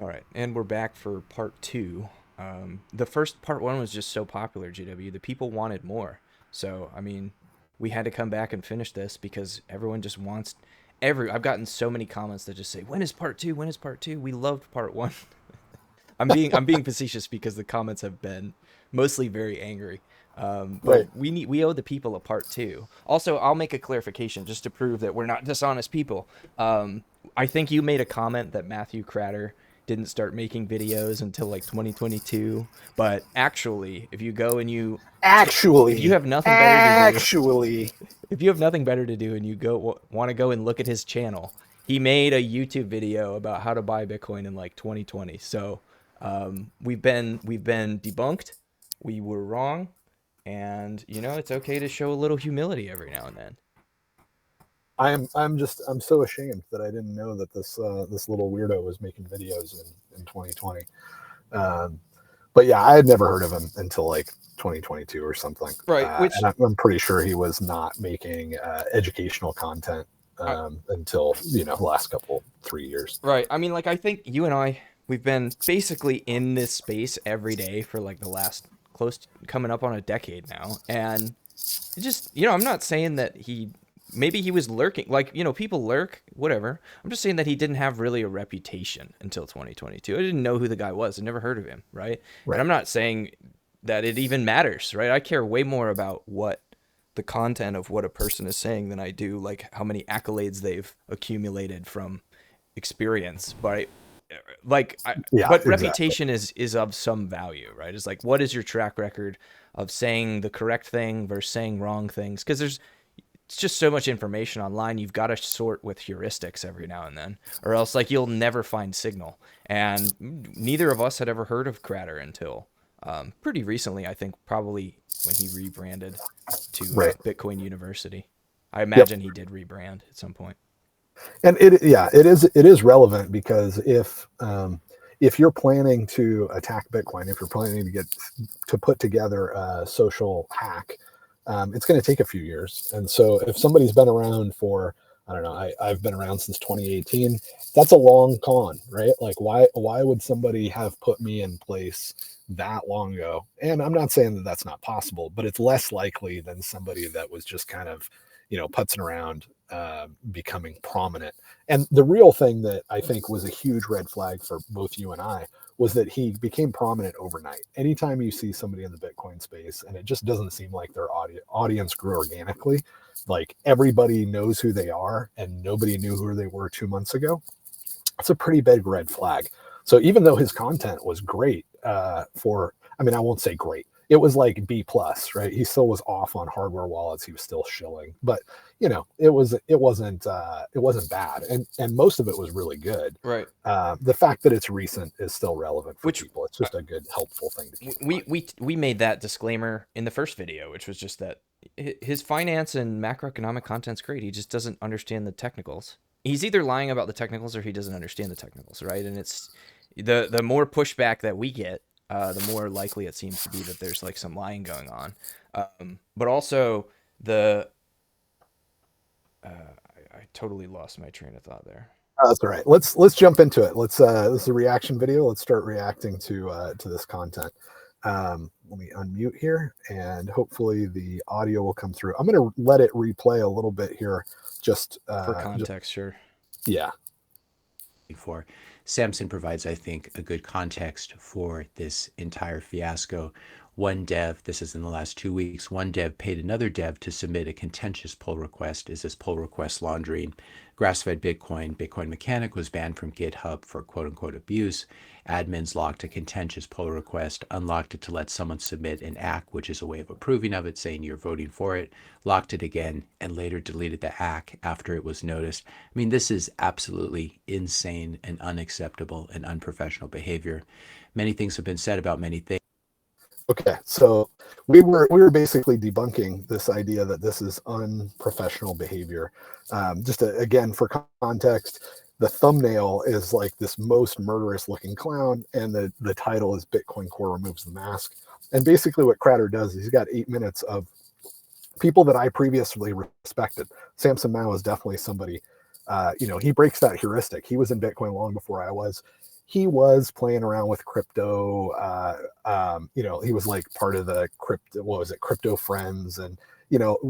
All right, and we're back for part two. The first part one was just so popular, GW. The people wanted more. So, I mean, we had to come back and finish this because everyone just wants I've gotten so many comments that just say, "When is part 2? When is part 2? We loved part 1." I'm being facetious because the comments have been mostly very angry. But Right. we owe the people a part 2. Also, I'll make a clarification just to prove that we're not dishonest people. I think you made a comment that Matthew Kratter didn't start making videos until like 2022. But actually, if you go and if you Actually, have nothing better to do, actually, if you have nothing better to do and you go want to go and look at his channel, he made a YouTube video about how to buy Bitcoin in like 2020. So we've been debunked. We were wrong, and it's okay to show a little humility every now and then. I'm so ashamed that I didn't know that this little weirdo was making videos in 2020. Um, but yeah, I had never heard of him until like 2022 or something. Right. And Which I'm pretty sure he was not making educational content I, until the last couple 3 years. right. I mean, like I think you and I we've been basically in this space every day for like the last close to, coming up on a decade now, and it just I'm not saying that maybe he was lurking, like people lurk, whatever. I'm just saying that he didn't have really a reputation until 2022. I didn't know who the guy was. I never heard of him, right? And Right. I'm not saying that it even matters, right? I care way more about what the content of what a person is saying than I do like how many accolades they've accumulated from experience. Yeah, But exactly. reputation is of some value, right? It's like, what is your track record of saying the correct thing versus saying wrong things? Because it's just so much information online. You've got to sort with heuristics every now and then, or else like you'll never find signal. And neither of us had ever heard of Kratter until pretty recently. I think probably when he rebranded to Right. Bitcoin University. I Yep. imagine he did rebrand at some point. And it is relevant because if you're planning to attack Bitcoin, if you're planning to put together a social hack, it's going to take a few years. And so if somebody's been around for, I don't know, I've been around since 2018. That's a long con, right? Like why would somebody have put me in place that long ago? And I'm not saying that that's not possible, but it's less likely than somebody that was just kind of putzing around, becoming prominent. And the real thing that I think was a huge red flag for both you and I was that he became prominent overnight. Anytime you see somebody in the Bitcoin space and it just doesn't seem like their audience grew organically, like everybody knows who they are and nobody knew who they were 2 months ago, it's a pretty big red flag. So even though his content was great, I mean, I won't say great. It was like B plus, right? He still was off on hardware wallets. He was still shilling, but it wasn't bad, and most of it was really good. Right. The fact that it's recent is still relevant for Which people. It's just a good, helpful thing to keep in we mind. we we made that disclaimer in the first video, which was just that his finance and macroeconomic content's great. He just doesn't understand the technicals. He's either lying about the technicals or he doesn't understand the technicals, right? And it's the more pushback that we get, the more likely it seems to be that there's like some lying going on. But also the I totally lost my train of thought there. That's all right. Let's jump into it. This is a reaction video. Let's start reacting to this content. Let me unmute here, and hopefully the audio will come through. I'm going to let it replay a little bit here. For Just context, sure. yeah. For Samson provides, I think, a good context for this entire fiasco. One dev, this is in the last 2 weeks, one dev paid another dev to submit a contentious pull request. Is this pull request laundering? Grass-fed Bitcoin. Bitcoin Mechanic was banned from GitHub for quote-unquote abuse. Admins locked a contentious pull request, unlocked it to let someone submit an ACK, which is a way of approving of it, saying you're voting for it, locked it again, and later deleted the ACK after it was noticed. I mean, this is absolutely insane and unacceptable and unprofessional behavior. Many things have been said about many things. Okay, so we were basically debunking this idea that this is unprofessional behavior. Again, for context, the thumbnail is like this most murderous looking clown, and the title is Bitcoin Core removes the mask. And basically, what Kratter does is he's got 8 minutes of people that I previously respected. Samson Mao is definitely somebody. He breaks that heuristic. He was in Bitcoin long before I was. he was playing around with crypto. He was like part of the crypto, what was it, crypto friends, and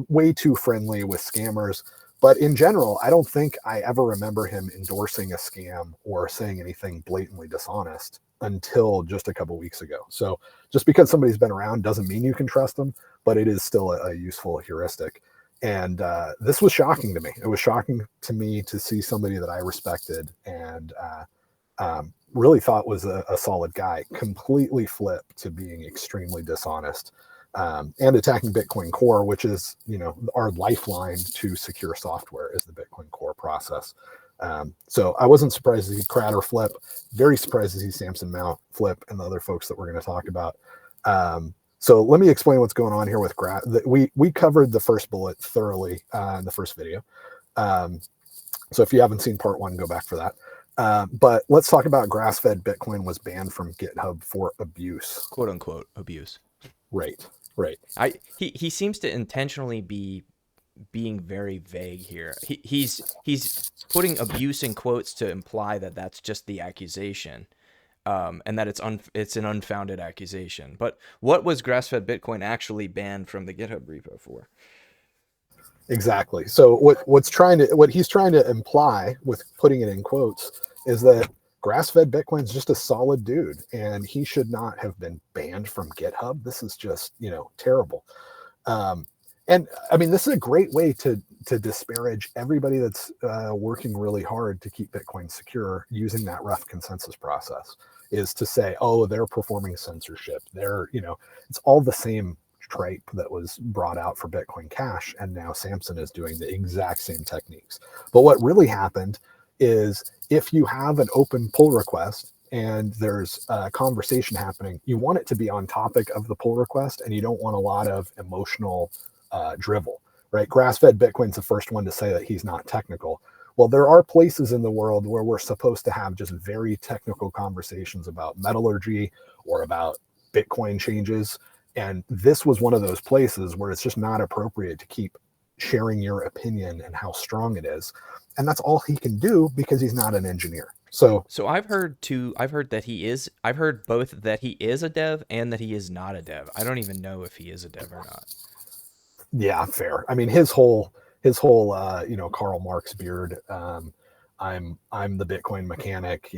way too friendly with scammers. But in general, I don't think I ever remember him endorsing a scam or saying anything blatantly dishonest until just a couple weeks ago. So just because somebody's been around doesn't mean you can trust them, but it is still a useful heuristic. And this was shocking to me. It was shocking to me to see somebody that I respected and really thought was a solid guy completely flip to being extremely dishonest, and attacking Bitcoin Core, which is our lifeline to secure software, is the Bitcoin Core process. So I wasn't surprised to see Kratter flip. Very surprised to see Samson Mount flip, and the other folks that we're going to talk about. So let me explain what's going on here with we covered the first bullet thoroughly in the first video. So if you haven't seen part 1, go back for that. But let's talk about grass-fed Bitcoin was banned from GitHub for abuse, quote unquote abuse. Right. He seems to intentionally be being very vague here. He's putting abuse in quotes to imply that that's just the accusation, and that it's an unfounded accusation. But what was grass-fed Bitcoin actually banned from the GitHub repo for? Exactly. So what he's trying to imply with putting it in quotes is that grass-fed Bitcoin's just a solid dude, and he should not have been banned from GitHub. This is just terrible. And I mean, this is a great way to disparage everybody that's working really hard to keep Bitcoin secure using that rough consensus process, is to say, oh, they're performing censorship. It's all the same tripe that was brought out for Bitcoin Cash, and now Samson is doing the exact same techniques. But what really happened is, if you have an open pull request and there's a conversation happening, you want it to be on topic of the pull request, and you don't want a lot of emotional drivel, right? Grass-fed Bitcoin's the first one to say that he's not technical. Well, there are places in the world where we're supposed to have just very technical conversations about metallurgy or about Bitcoin changes. And this was one of those places where it's just not appropriate to keep sharing your opinion and how strong it is. And that's all he can do because he's not an engineer. So I've heard both that he is a dev and that he is not a dev. I don't even know if he is a dev or not. yeah, fair. I mean, his whole Karl Marx beard. I'm the Bitcoin mechanic.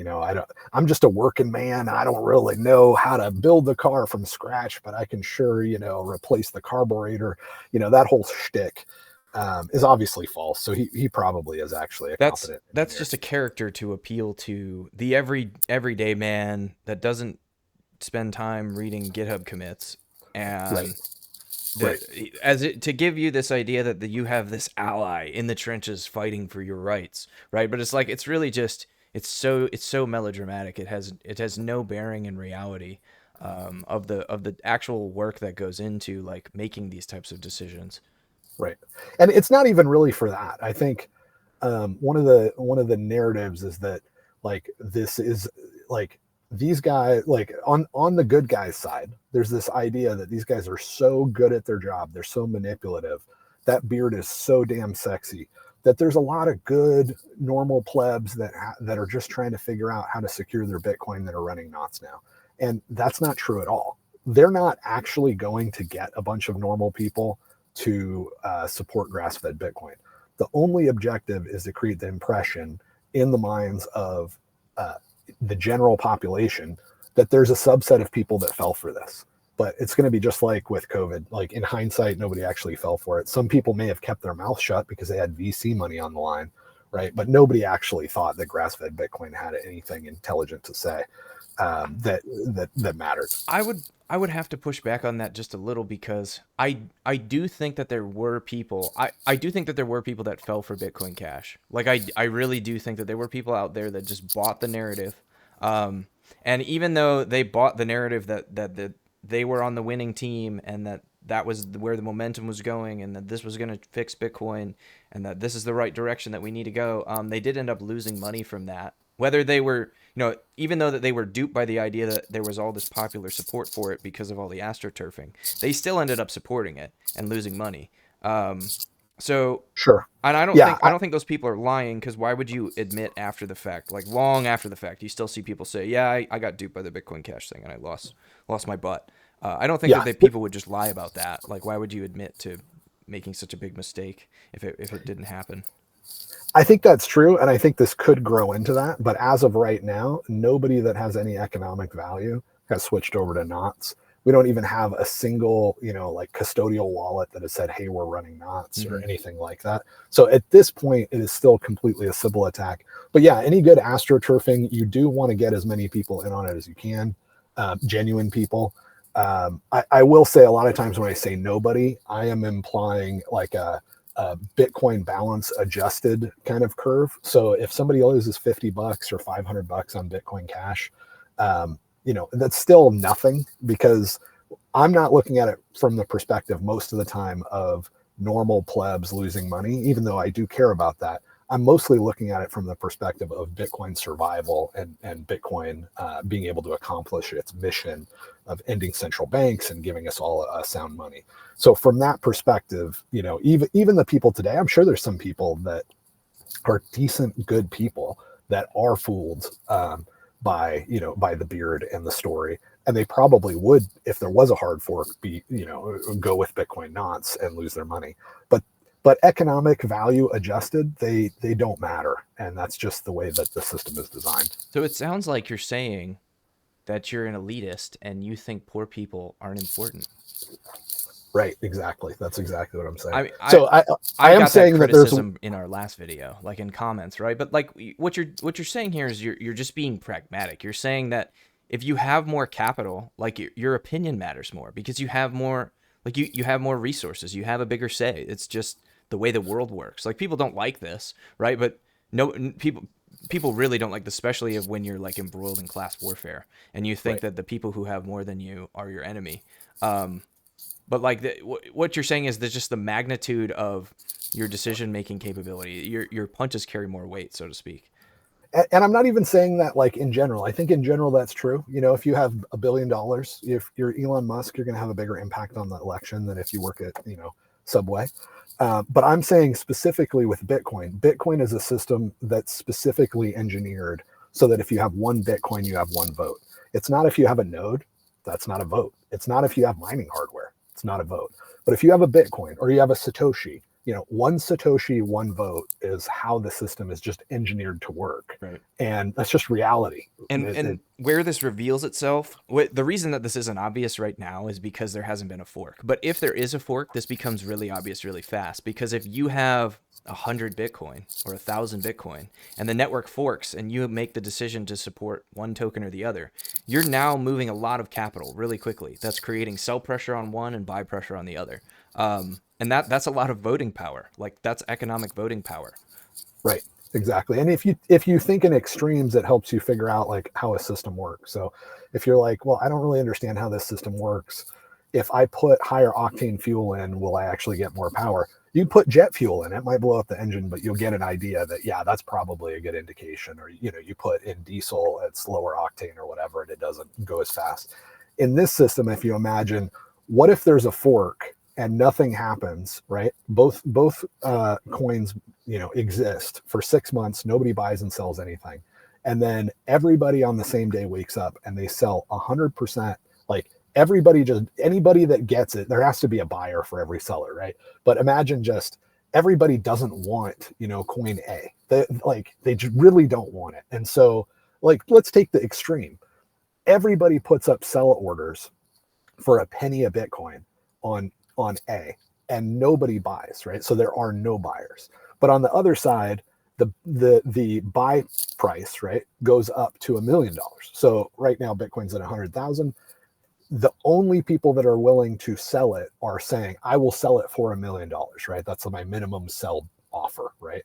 I'm just a working man. I don't really know how to build the car from scratch, but I can sure, replace the carburetor. That whole shtick is obviously false. So he probably is actually a competent engineer. That's just a character to appeal to the everyday man that doesn't spend time reading GitHub commits, and Right. to give you this idea that you have this ally in the trenches fighting for your rights, right? But it's like, it's really just, it's so melodramatic. It has no bearing in reality, of the actual work that goes into like making these types of decisions. Right. And it's not even really for that. I think one of the narratives is that, like, this is like, these guys, like, on the good guys side, there's this idea that these guys are so good at their job, they're so manipulative, that beard is so damn sexy, that there's a lot of good normal plebs that are just trying to figure out how to secure their Bitcoin that are running knots now. And that's not true at all. They're not actually going to get a bunch of normal people to support grass-fed Bitcoin. The only objective is to create the impression in the minds of the general population that there's a subset of people that fell for this. But it's going to be just like with COVID. Like, in hindsight, nobody actually fell for it. Some people may have kept their mouth shut because they had VC money on the line, right? But nobody actually thought that grass-fed Bitcoin had anything intelligent to say that mattered. I would have to push back on that just a little, because I do think that there were people. I do think that there were people that fell for Bitcoin Cash. Like, I really do think that there were people out there that just bought the narrative. And even though they bought the narrative that they were on the winning team, and that was where the momentum was going, and that this was going to fix Bitcoin, and that this is the right direction that we need to go, they did end up losing money from that. Whether they were, even though that they were duped by the idea that there was all this popular support for it because of all the astroturfing, they still ended up supporting it and losing money. So, Sure. and I don't Yeah. think I don't think those people are lying, because why would you admit after the fact, like long after the fact, you still see people say, "Yeah, I got duped by the Bitcoin Cash thing and I lost my butt." I don't think Yeah. that people would just lie about that. Like, why would you admit to making such a big mistake if it didn't happen? I think that's true, and I think this could grow into that. But as of right now, nobody that has any economic value has switched over to Knots. We don't even have a single, like custodial wallet that has said, "Hey, we're running Knots" or Mm-hmm. anything like that. So at this point, it is still completely a Sybil attack. But yeah, any good astroturfing, you do want to get as many people in on it as you can, genuine people. I will say a lot of times when I say nobody, I am implying like a Bitcoin balance adjusted kind of curve. So if somebody loses $50 or $500 on Bitcoin Cash, that's still nothing, because I'm not looking at it from the perspective most of the time of normal plebs losing money, even though I do care about that. I'm mostly looking at it from the perspective of Bitcoin survival and Bitcoin being able to accomplish its mission of ending central banks and giving us all sound money. So from that perspective, even the people today, I'm sure there's some people that are decent, good people that are fooled by the beard and the story, and they probably would, if there was a hard fork, go with Bitcoin Knots and lose their money. But economic value adjusted, they don't matter, and that's just the way that the system is designed. So it sounds like you're saying that you're an elitist and you think poor people aren't important. Right, exactly. That's exactly what I'm saying. I mean, So I I am got that saying that there's criticism in our last video, like in comments, right? But like what you're saying here is you're just being pragmatic. You're saying that if you have more capital, like your opinion matters more because you have more, like you have more resources, you have a bigger say. It's just the way the world works. Like people don't like this, right? But no people really don't like this, especially of when you're like embroiled in class warfare and you think right. that the people who have more than you are your enemy. But like what you're saying is that just the magnitude of your decision making capability, your punches carry more weight, so to speak. And I'm not even saying that like in general. I think in general that's true. If you have $1 billion, if you're Elon Musk, you're going to have a bigger impact on the election than if you work at Subway. But I'm saying specifically with Bitcoin. Bitcoin is a system that's specifically engineered so that if you have one Bitcoin, you have one vote. It's not if you have a node, that's not a vote. It's not if you have mining hardware, it's not a vote. But if you have a Bitcoin or you have a Satoshi, one Satoshi, one vote is how the system is just engineered to work. Right. And that's just reality. And where this reveals itself, the reason that this isn't obvious right now is because there hasn't been a fork. But if there is a fork, this becomes really obvious really fast. Because if you have 100 Bitcoin or 1,000 Bitcoin and the network forks and you make the decision to support one token or the other, you're now moving a lot of capital really quickly. That's creating sell pressure on one and buy pressure on the other. And that's a lot of voting power. Like that's economic voting power. Right. Exactly. And if you think in extremes, it helps you figure out like how a system works. So if you're like, well, I don't really understand how this system works. If I put higher octane fuel in, will I actually get more power? You put jet fuel in, it might blow up the engine, but you'll get an idea that, yeah, that's probably a good indication. Or, you put in diesel, it's lower octane or whatever, and it doesn't go as fast. In this system, if you imagine, what if there's a fork and nothing happens, right? Both coins, exist for 6 months. Nobody buys and sells anything, and then everybody on the same day wakes up and they sell 100%. Like anybody that gets it, there has to be a buyer for every seller, right? But imagine just everybody doesn't want, coin A. They really don't want it, and so let's take the extreme. Everybody puts up sell orders for a penny a Bitcoin on A, and nobody buys, right? So there are no buyers. But on the other side, the buy price, right, goes up to $1 million. So right now Bitcoin's at 100,000. The only people that are willing to sell it are saying, I will sell it for $1 million, right? That's my minimum sell offer, right?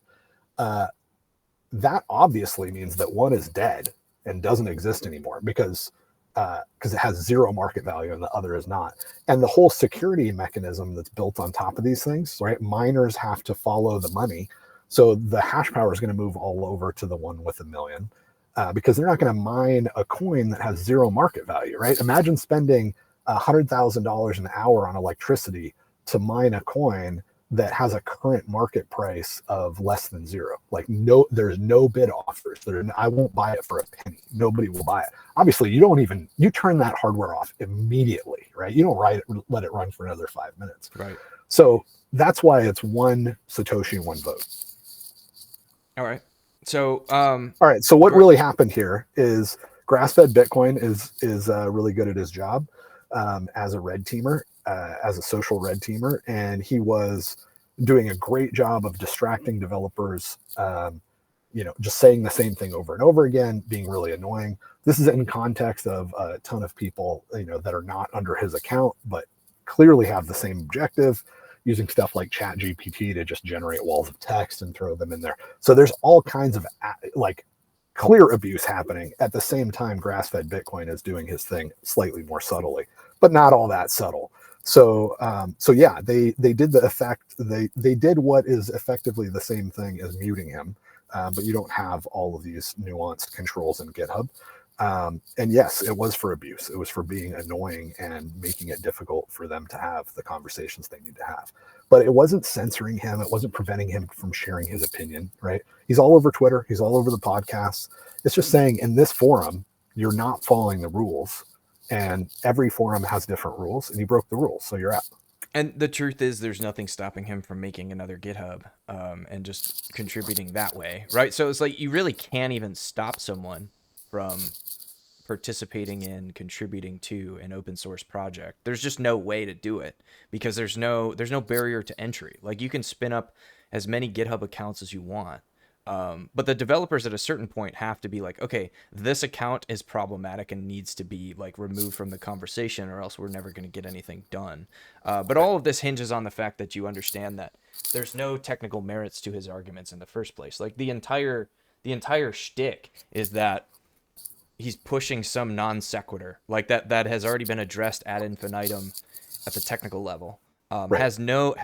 That obviously means that one is dead and doesn't exist anymore because it has zero market value and the other is not. And the whole security mechanism that's built on top of these things, right? Miners have to follow the money. So the hash power is going to move all over to the one with $1 million because they're not going to mine a coin that has zero market value, right? Imagine spending $100,000 an hour on electricity to mine a coin that has a current market price of less than zero. Like no, there's no bid offers. I won't buy it for a penny. Nobody will buy it. Obviously, you turn that hardware off immediately, right? You don't let it run for another 5 minutes. Right. So that's why it's one Satoshi, one vote. All right. So, all right. So what really happened here is grass-fed Bitcoin is really good at his job as a red teamer, as a social red teamer, and he was doing a great job of distracting developers. Just saying the same thing over and over again, being really annoying. This is in context of a ton of people, that are not under his account, but clearly have the same objective, using stuff like ChatGPT to just generate walls of text and throw them in there. So there's all kinds of like clear abuse happening. At the same time, grass-fed Bitcoin is doing his thing slightly more subtly, but not all that subtle. So yeah, they did the effect. They did what is effectively the same thing as muting him, but you don't have all of these nuanced controls in GitHub. And yes, it was for abuse. It was for being annoying and making it difficult for them to have the conversations they need to have. But it wasn't censoring him. It wasn't preventing him from sharing his opinion, right? He's all over Twitter. He's all over the podcasts. It's just saying in this forum, you're not following the rules. And every forum has different rules, and you broke the rules, so you're out. And the truth is, there's nothing stopping him from making another GitHub and just contributing that way, right? So it's like you really can't even stop someone from participating in, contributing to an open source project. There's just no way to do it because there's no barrier to entry. Like you can spin up as many GitHub accounts as you want. But the developers at a certain point have to be like, okay, this account is problematic and needs to be like removed from the conversation, or else we're never going to get anything done. But all of this hinges on the fact that you understand that there's no technical merits to his arguments in the first place. Like the entire shtick is that he's pushing some non sequitur like that has already been addressed ad infinitum at the technical level. Right.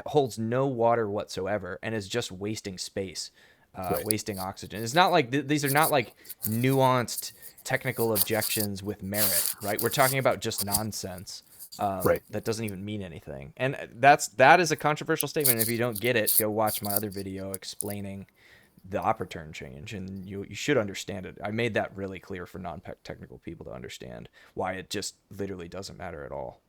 Holds no water whatsoever and is just wasting space. Right. Wasting oxygen. It's not like these are not like nuanced technical objections with merit, right? We're talking about just nonsense right. that doesn't even mean anything. And that is a controversial statement. If you don't get it, go watch my other video explaining the op return change, and you should understand it. I made that really clear for non-technical people to understand why it just literally doesn't matter at all.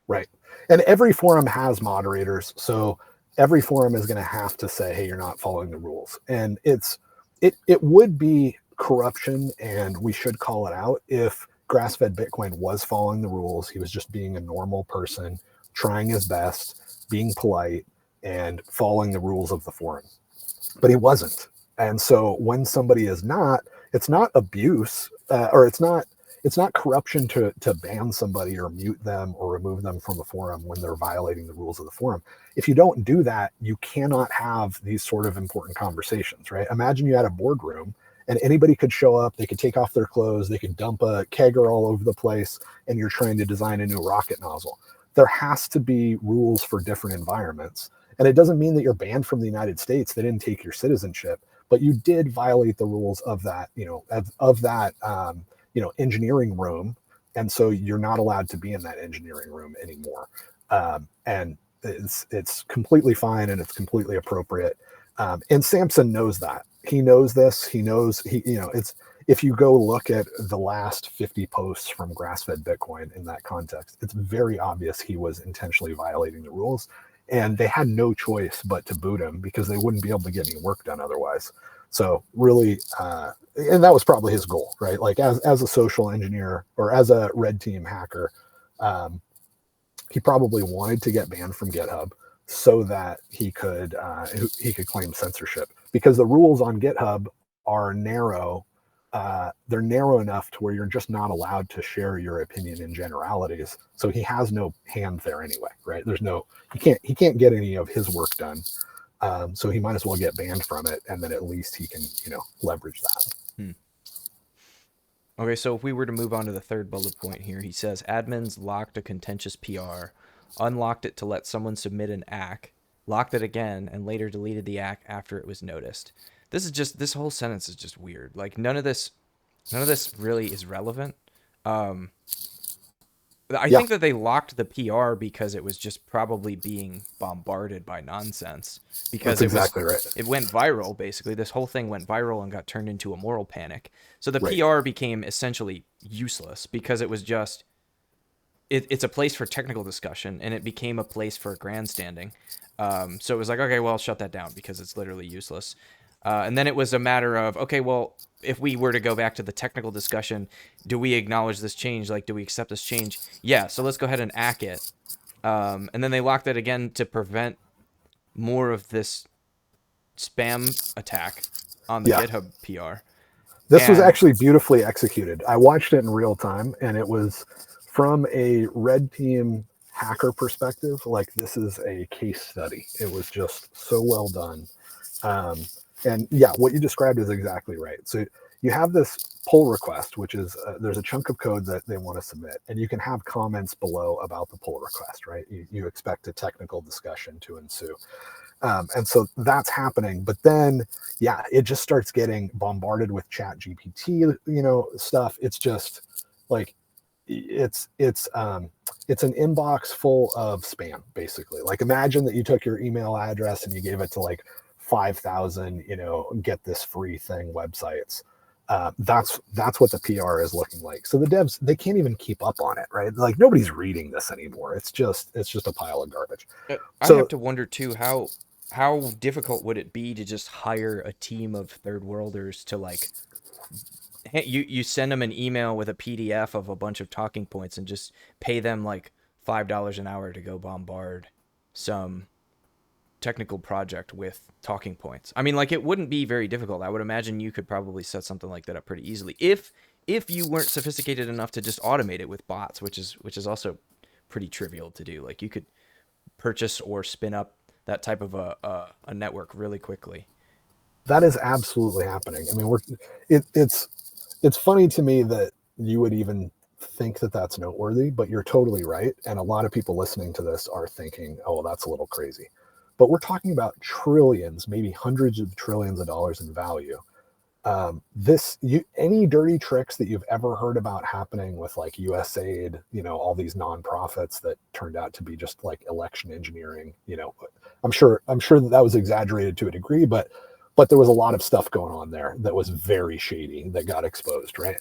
Right. And every forum has moderators, so every forum is going to have to say, hey, you're not following the rules. And it would be corruption, and we should call it out if grass-fed Bitcoin was following the rules. He was just being a normal person, trying his best, being polite, and following the rules of the forum. But he wasn't. And so when somebody is not, it's not abuse, or it's not corruption to ban somebody or mute them or remove them from a forum when they're violating the rules of the forum. If you don't do that, you cannot have these sort of important conversations, right? Imagine you had a boardroom and anybody could show up, they could take off their clothes, they could dump a kegger all over the place, and you're trying to design a new rocket nozzle. There has to be rules for different environments. And it doesn't mean that you're banned from the United States. They didn't take your citizenship, but you did violate the rules of that, of that, engineering room. And so you're not allowed to be in that engineering room anymore. And it's completely fine and it's completely appropriate. And Samson knows that. He knows this. He knows it's, if you go look at the last 50 posts from grass-fed Bitcoin in that context, it's very obvious he was intentionally violating the rules. And they had no choice but to boot him because they wouldn't be able to get any work done otherwise. So really, and that was probably his goal, right? Like as a social engineer or as a red team hacker, he probably wanted to get banned from GitHub so that he could claim censorship, because the rules on GitHub are narrow. They're narrow enough to where you're just not allowed to share your opinion in generalities. So he has no hand there anyway, right? He can't get any of his work done. So he might as well get banned from it, and then at least he can, leverage that. Okay, so if we were to move on to the third bullet point here, he says admins locked a contentious PR, unlocked it to let someone submit an ACK, locked it again, and later deleted the ACK after it was noticed. This whole sentence is just weird. Like none of this really is relevant. I Yeah, think that they locked the PR because it was just probably being bombarded by nonsense that's because exactly right. it went viral basically. This whole thing went viral and got turned into a moral panic. So the Right. PR became essentially useless because it was just it's a place for technical discussion and it became a place for grandstanding. So it was like, okay, well, I'll shut that down because it's literally useless. And then it was a matter of, okay, well, if we were to go back to the technical discussion, do we acknowledge this change? Like, do we accept this change? Yeah, so let's go ahead and ack it. And then they locked it again to prevent more of this spam attack on the Yeah. GitHub PR. This was And actually beautifully executed. I watched it in real time, and it was from a red team hacker perspective. Like, this is a case study. It was just so well done. Um, and yeah, what you described is exactly right. So you have this pull request, which is there's a chunk of code that they want to submit, and you can have comments below about the pull request, right? You expect a technical discussion to ensue. And so that's happening. But then, yeah, it just starts getting bombarded with chat GPT, stuff. It's just like, it's an inbox full of spam, basically. Like, imagine that you took your email address and you gave it to like 5,000, get this free thing websites. That's what the PR is looking like. So the devs, they can't even keep up on it, right? Like, nobody's reading this anymore. It's just a pile of garbage. I have So to wonder too how difficult would it be to just hire a team of third worlders to like you send them an email with a PDF of a bunch of talking points and just pay them like $5 an hour to go bombard some technical project with talking points. I mean, like it wouldn't be very difficult. I would imagine you could probably set something like that up pretty easily if you weren't sophisticated enough to just automate it with bots, which is also pretty trivial to do. Like you could purchase or spin up that type of a network really quickly. that is absolutely happening. I mean, it's funny to me that you would even think that that's noteworthy, but you're totally right. And a lot of people listening to this are thinking, oh, well, that's a little crazy. But we're talking about trillions, maybe hundreds of trillions of dollars in value. Any dirty tricks that you've ever heard about happening with like USAID, all these nonprofits that turned out to be just like election engineering, I'm sure that was exaggerated to a degree, but there was a lot of stuff going on there that was very shady that got exposed, right?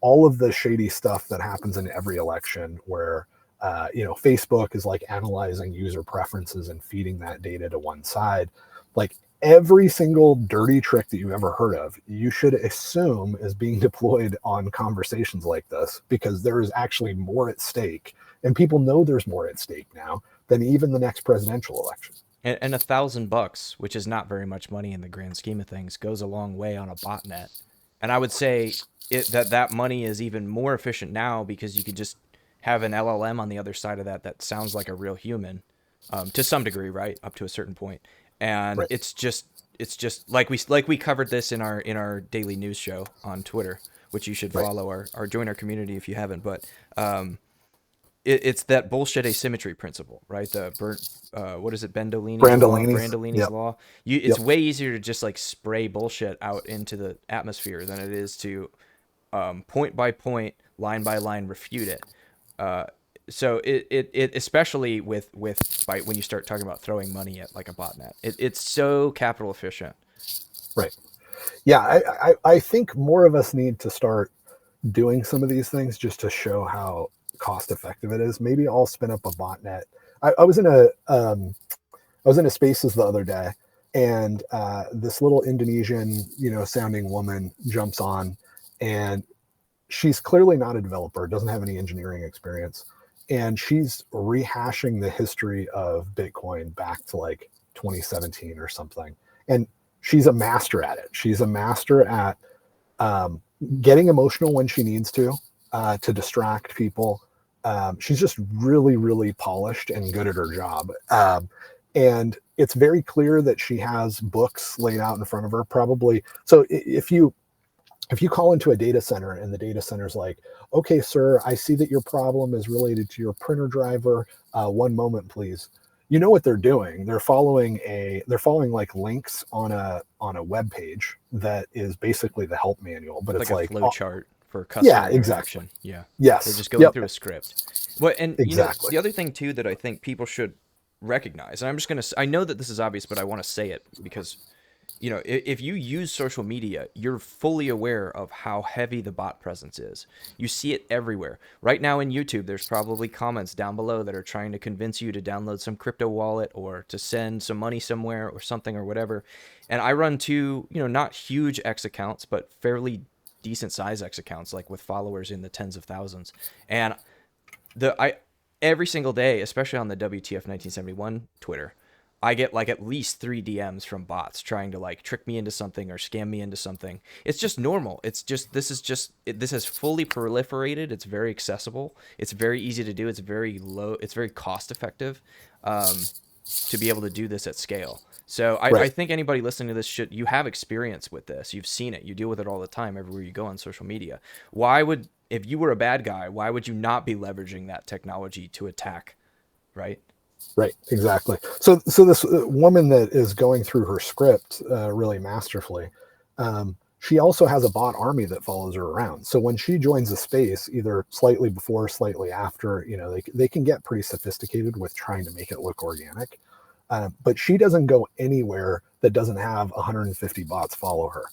All of the shady stuff that happens in every election where Facebook is like analyzing user preferences and feeding that data to one side. Like, every single dirty trick that you've ever heard of, you should assume is being deployed on conversations like this, because there is actually more at stake. And people know there's more at stake now than even the next presidential election. And $1,000, which is not very much money in the grand scheme of things, goes a long way on a botnet. And I would say that money is even more efficient now because you could just have an LLM on the other side of that sounds like a real human, to some degree, right, up to a certain point. And Right. it's just like we covered this in our daily news show on Twitter, which you should Right. follow or join our community if you haven't. But it's that bullshit asymmetry principle, right? What is it, Brandolini's. Brandolini's Yep. law. It's Yep. way easier to just like spray bullshit out into the atmosphere than it is to point by point, line by line refute it. Uh, so it especially with when you start talking about throwing money at like a botnet, it's so capital efficient. Right. Yeah. I think more of us need to start doing some of these things just to show how cost effective it is. Maybe I'll spin up a botnet. I was in a spaces the other day, and this little Indonesian, sounding woman jumps on, and she's clearly not a developer, doesn't have any engineering experience, and she's rehashing the history of Bitcoin back to like 2017 or something. And she's a master at it. She's a master at um, getting emotional when she needs to distract people. She's just really, really polished and good at her job. And it's very clear that she has books laid out in front of her, probably. So if you call into a data center and the data center's like, okay, sir, I see that your problem is related to your printer driver. One moment, please. You know what they're doing. They're following like links on a web page that is basically the help manual, but It's it's like a like flow chart for Yeah, customer exactly. interaction. Yeah. They're Yes. just going Yep. through a script. Well, and Exactly. the other thing too that I think people should recognize, and I'm just going to, I know that this is obvious, but I want to say it because if you use social media, you're fully aware of how heavy the bot presence is. You see it everywhere. Right now in YouTube, there's probably comments down below that are trying to convince you to download some crypto wallet or to send some money somewhere or something or whatever. And I run two, not huge X accounts, but fairly decent size X accounts, like with followers in the tens of thousands. And I every single day, especially on the WTF 1971 Twitter, I get like at least 3 DMs from bots trying to like trick me into something or scam me into something. It's just normal. It's just this has fully proliferated. It's very accessible. It's very easy to do. It's very low. It's very cost effective to be able to do this at scale. So I Right. think anybody listening to this you have experience with this. You've seen it. You deal with it all the time everywhere you go on social media. If you were a bad guy, why would you not be leveraging that technology to attack, right? Right, exactly. So this woman that is going through her script really masterfully, she also has a bot army that follows her around. So when she joins a space, either slightly before, slightly after, they can get pretty sophisticated with trying to make it look organic. But she doesn't go anywhere that doesn't have 150 bots follow her.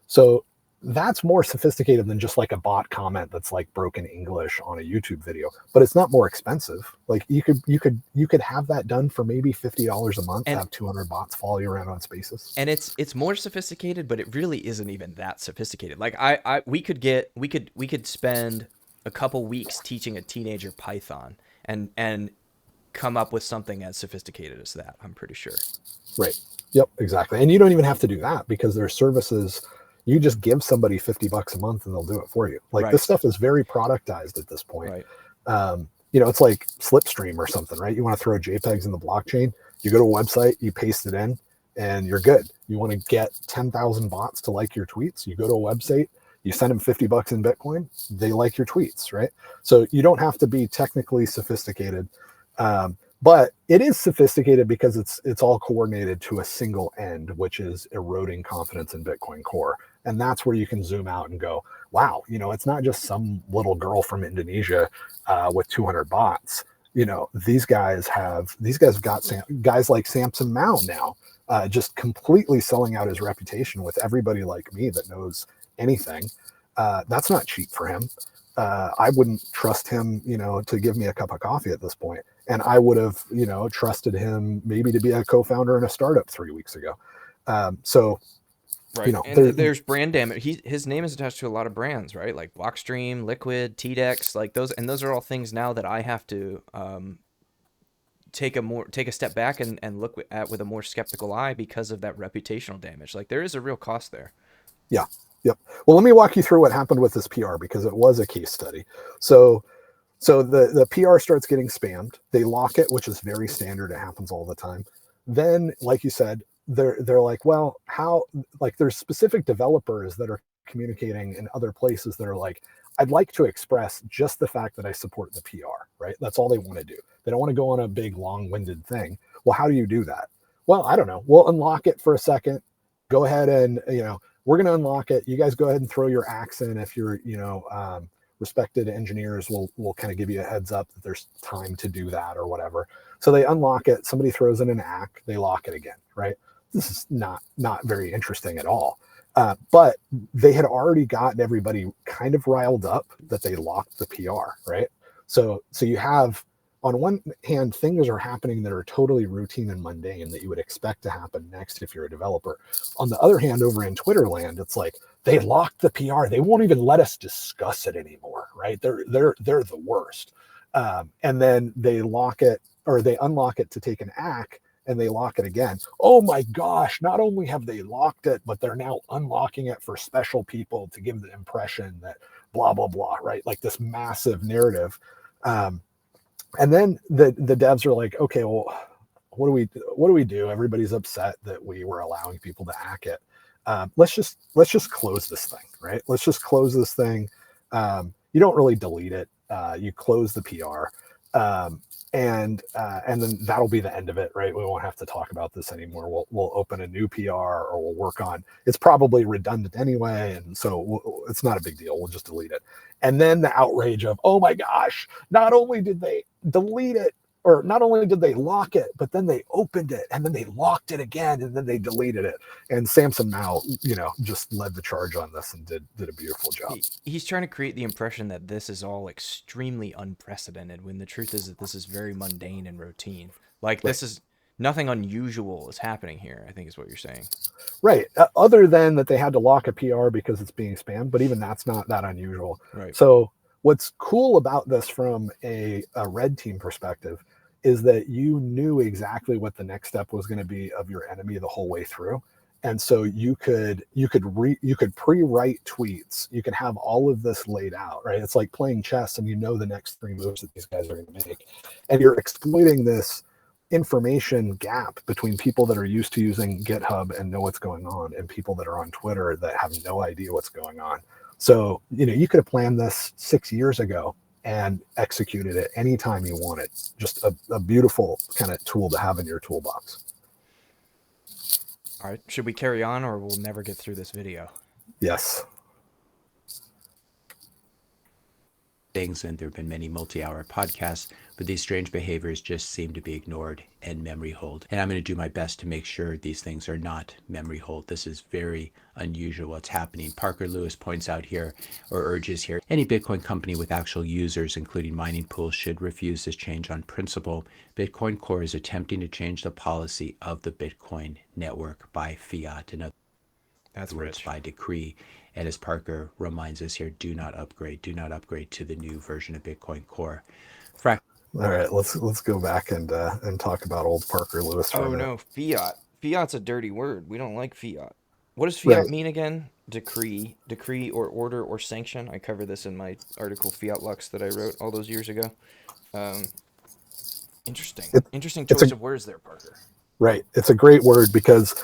So that's more sophisticated than just like a bot comment that's like broken English on a YouTube video, but it's not more expensive. Like you could have that done for maybe $50 a month, And have 200 bots follow you around on spaces. and it's more sophisticated, but it really isn't even that sophisticated. Like we could spend a couple weeks teaching a teenager Python and come up with something as sophisticated as that, I'm pretty sure. Right. Yep, exactly. And you don't even have to do that because there's services. You just give somebody $50 a month and they'll do it for you. Like Right. this stuff is very productized at this point. Right. It's like Slipstream or something, right? You want to throw JPEGs in the blockchain, you go to a website, you paste it in, and you're good. You want to get 10,000 bots to like your tweets, you go to a website, you send them $50 in Bitcoin, they like your tweets, right? So you don't have to be technically sophisticated. But it is sophisticated because it's all coordinated to a single end, which is eroding confidence in Bitcoin Core. And that's where you can zoom out and go, wow, it's not just some little girl from Indonesia with 200 bots. These guys have got guys like Samson Mao now, just completely selling out his reputation with everybody like me that knows anything. That's not cheap for him. I wouldn't trust him, to give me a cup of coffee at this point. And I would have, trusted him maybe to be a co-founder in a startup 3 weeks ago. Right. And there's brand damage. His name is attached to a lot of brands, right? Like Blockstream, Liquid, TDEX, like those, and those are all things now that I have to take a step back and look at with a more skeptical eye because of that reputational damage. Like there is a real cost there. Yeah. Yep. Well, let me walk you through what happened with this PR because it was a case study. So the PR starts getting spammed. They lock it, which is very standard. It happens all the time. Then, like you said, they're like, well, how? Like, there's specific developers that are communicating in other places that are like, I'd like to express just the fact that I support the PR, right? That's all they want to do. They don't want to go on a big, long-winded thing. Well, how do you do that? Well, I don't know. We'll unlock it for a second. Go ahead and, we're going to unlock it. You guys go ahead and throw your axe in. If you're, respected engineers will kind of give you a heads up that there's time to do that or whatever. So they unlock it. Somebody throws in an axe. They lock it again, right? This is not very interesting at all. But they had already gotten everybody kind of riled up that they locked the PR, right? So you have, on one hand, things are happening that are totally routine and mundane that you would expect to happen next if you're a developer. On the other hand, over in Twitter land, it's like they locked the PR. They won't even let us discuss it anymore, right? They're the worst. And then they lock it, or they unlock it to take an act, and they lock it again. Oh my gosh, not only have they locked it, but they're now unlocking it for special people to give the impression that blah, blah, blah, right? Like this massive narrative. And then the devs are like, okay, well, what do we do? Everybody's upset that we were allowing people to hack it. Let's just close this thing, right? Let's just close this thing. You don't really delete it. You close the PR. And then that'll be the end of it, right? We won't have to talk about this anymore. We'll open a new PR, or we'll work on. It's probably redundant anyway, and so it's not a big deal. We'll just delete it. And then the outrage of, oh my gosh, not only did they delete it, or not only did they lock it, but then they opened it, and then they locked it again, and then they deleted it. And Samson Mao, just led the charge on this and did a beautiful job. He's trying to create the impression that this is all extremely unprecedented, when the truth is that this is very mundane and routine. Like, this is nothing unusual is happening here, I think is what you're saying. Right. Other than that they had to lock a PR because it's being spammed, but even that's not that unusual. Right. So what's cool about this from a red team perspective is that you knew exactly what the next step was going to be of your enemy the whole way through. And so you could pre-write tweets. You could have all of this laid out, right? It's like playing chess, and you know the next 3 moves that these guys are going to make. And you're exploiting this information gap between people that are used to using GitHub and know what's going on, and people that are on Twitter that have no idea what's going on. So, you could have planned this 6 years ago and executed it anytime you wanted. Just a beautiful kind of tool to have in your toolbox. All right, should we carry on, or we'll never get through this video? Yes. Things, and there have been many multi-hour podcasts, but these strange behaviors just seem to be ignored and memory hold. And I'm going to do my best to make sure these things are not memory hold. This is very unusual what's happening. Parker Lewis points out here, or urges here, any Bitcoin company with actual users, including mining pools, should refuse this change on principle. Bitcoin Core is attempting to change the policy of the Bitcoin network by fiat. In other words, by decree. And as Parker reminds us here, do not upgrade to the new version of Bitcoin Core. All right, let's go back and talk about old Parker Lewis. Oh no, fiat. Fiat's a dirty word. We don't like fiat. What does fiat mean again? Decree, or order, or sanction. I covered this in my article Fiat Lux that I wrote all those years ago. Interesting choice of words there, Parker. Right, it's a great word because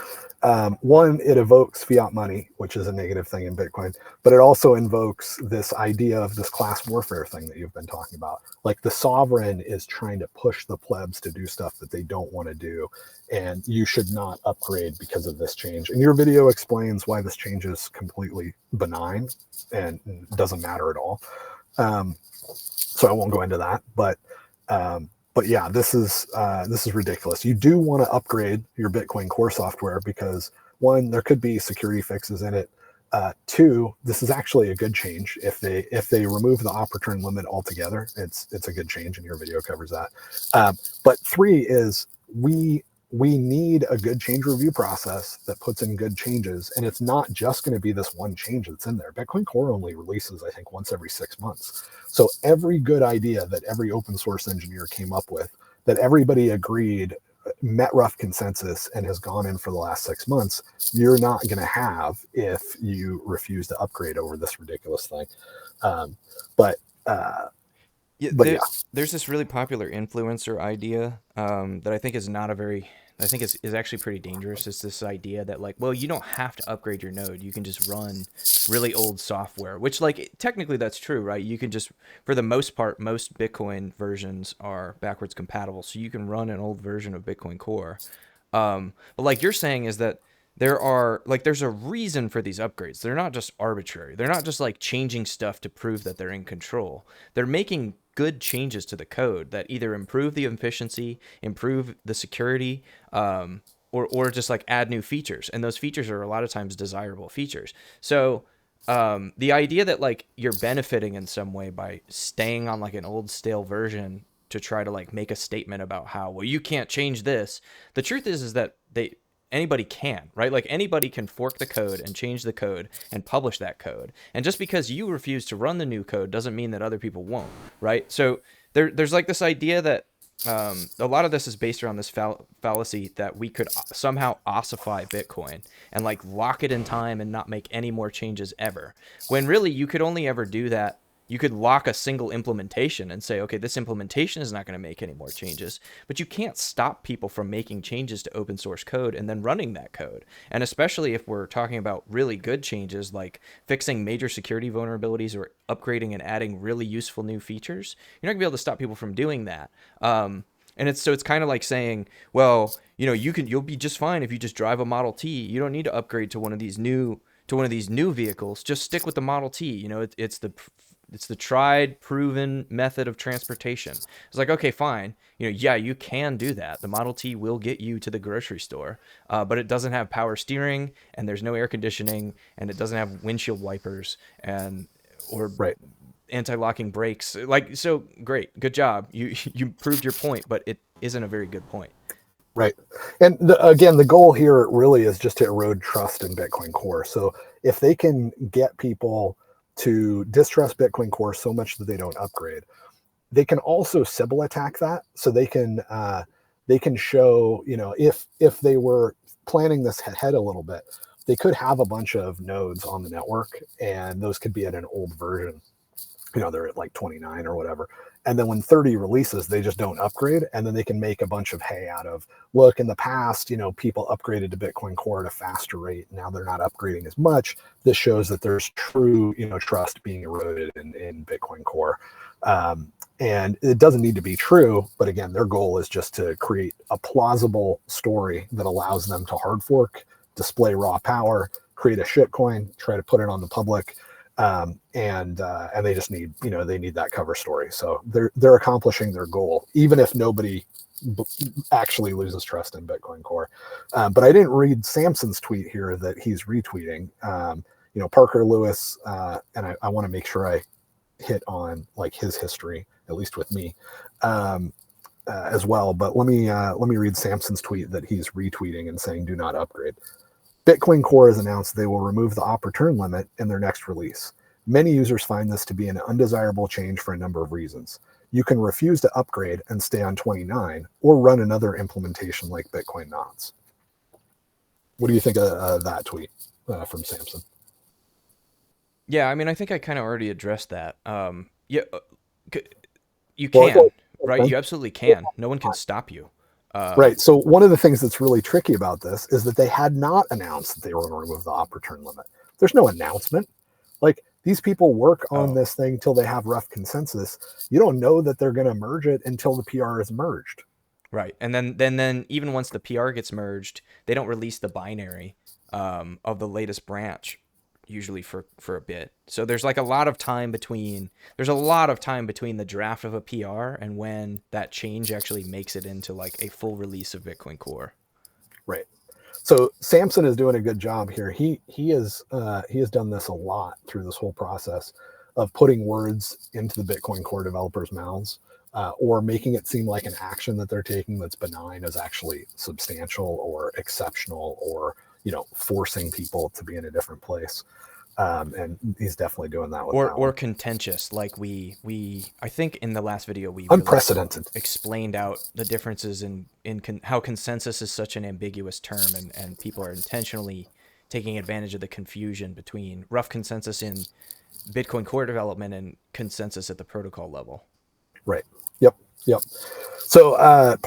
one, it evokes fiat money, which is a negative thing in Bitcoin, but it also invokes this idea of this class warfare thing that you've been talking about. Like, the sovereign is trying to push the plebs to do stuff that they don't want to do, and you should not upgrade because of this change. And your video explains why this change is completely benign and doesn't matter at all. So I won't go into that, but yeah, this is ridiculous. You do want to upgrade your Bitcoin Core software because, one, there could be security fixes in it. Two, this is actually a good change. If they remove the op return limit altogether, it's a good change, and your video covers that. But three is we need a good change review process that puts in good changes, and it's not just going to be this one change that's in there. Bitcoin Core only releases, I think, once every 6 months. So every good idea that every open source engineer came up with, that everybody agreed, met rough consensus, and has gone in for the last 6 months, you're not going to have if you refuse to upgrade over this ridiculous thing. There's this really popular influencer idea that I think is not a very, I think is actually pretty dangerous. It's this idea that, like, well, you don't have to upgrade your node. You can just run really old software, which, like, technically that's true, right? You can just, for the most part, most Bitcoin versions are backwards compatible. So you can run an old version of Bitcoin Core. But like you're saying is that there's a reason for these upgrades. They're not just arbitrary. They're not just like changing stuff to prove that they're in control. They're making good changes to the code that either improve the efficiency, improve the security, or just like add new features. And those features are a lot of times desirable features. So the idea that like you're benefiting in some way by staying on like an old stale version to try to like make a statement about how, well, you can't change this. The truth is that anybody can, right? Like, anybody can fork the code and change the code and publish that code. And just because you refuse to run the new code doesn't mean that other people won't, right? So there's like this idea that a lot of this is based around this fallacy that we could somehow ossify Bitcoin and like lock it in time and not make any more changes ever. When really you could only ever do that You could lock a single implementation and say, okay, this implementation is not going to make any more changes, but you can't stop people from making changes to open source code and then running that code. And especially if we're talking about really good changes like fixing major security vulnerabilities or upgrading and adding really useful new features, you're not going to be able to stop people from doing that. And it's kind of like saying, well, you'll be just fine if you just drive a Model T. You don't need to upgrade to one of these new vehicles. Just stick with the Model T. It's the tried, proven method of transportation. It's like, okay, fine. Yeah, you can do that. The Model T will get you to the grocery store, but it doesn't have power steering, and there's no air conditioning, and it doesn't have windshield wipers or Right. anti-locking brakes. Like, so great, good job. You proved your point, but it isn't a very good point. Right. And again, the goal here really is just to erode trust in Bitcoin Core. So if they can get people to distrust Bitcoin Core so much that they don't upgrade, they can also Sybil attack that. So they can show, if they were planning this ahead a little bit, they could have a bunch of nodes on the network, and those could be at an old version. They're at like 29 or whatever. And then when 30 releases, they just don't upgrade. And then they can make a bunch of hay out of, look, in the past, people upgraded to Bitcoin Core at a faster rate. Now they're not upgrading as much. This shows that there's true, trust being eroded in Bitcoin Core. And it doesn't need to be true. But again, their goal is just to create a plausible story that allows them to hard fork, display raw power, create a shitcoin, try to put it on the public. And they just need, they need that cover story. So they're accomplishing their goal, even if nobody actually loses trust in Bitcoin Core. But I didn't read Samson's tweet here that he's retweeting. Parker Lewis, and I want to make sure I hit on like his history, at least with me, as well. But let me read Samson's tweet that he's retweeting and saying, "Do not upgrade." Bitcoin Core has announced they will remove the op return limit in their next release. Many users find this to be an undesirable change for a number of reasons. You can refuse to upgrade and stay on 29, or run another implementation like Bitcoin Nodes. What do you think of that tweet from Samson? Yeah, I mean, I think I kind of already addressed that. Yeah, you can, right? You absolutely can. No one can stop you. Right. So one of the things that's really tricky about this is that they had not announced that they were going to remove the op return limit. There's no announcement. Like, these people work on this thing till they have rough consensus. You don't know that they're going to merge it until the PR is merged. Right. And then even once the PR gets merged, they don't release the binary of the latest branch, usually for a bit. So there's like a lot of time between the draft of a PR and when that change actually makes it into like a full release of Bitcoin Core. Right. So Samson is doing a good job here. He has done this a lot through this whole process of putting words into the Bitcoin Core developers' mouths, or making it seem like an action that they're taking that's benign is actually substantial or exceptional, or forcing people to be in a different place. And he's definitely doing that with or contentious. Like I think in the last video we unprecedented really explained out the differences in how consensus is such an ambiguous term, and people are intentionally taking advantage of the confusion between rough consensus in Bitcoin Core development and consensus at the protocol level. Right. Yep. So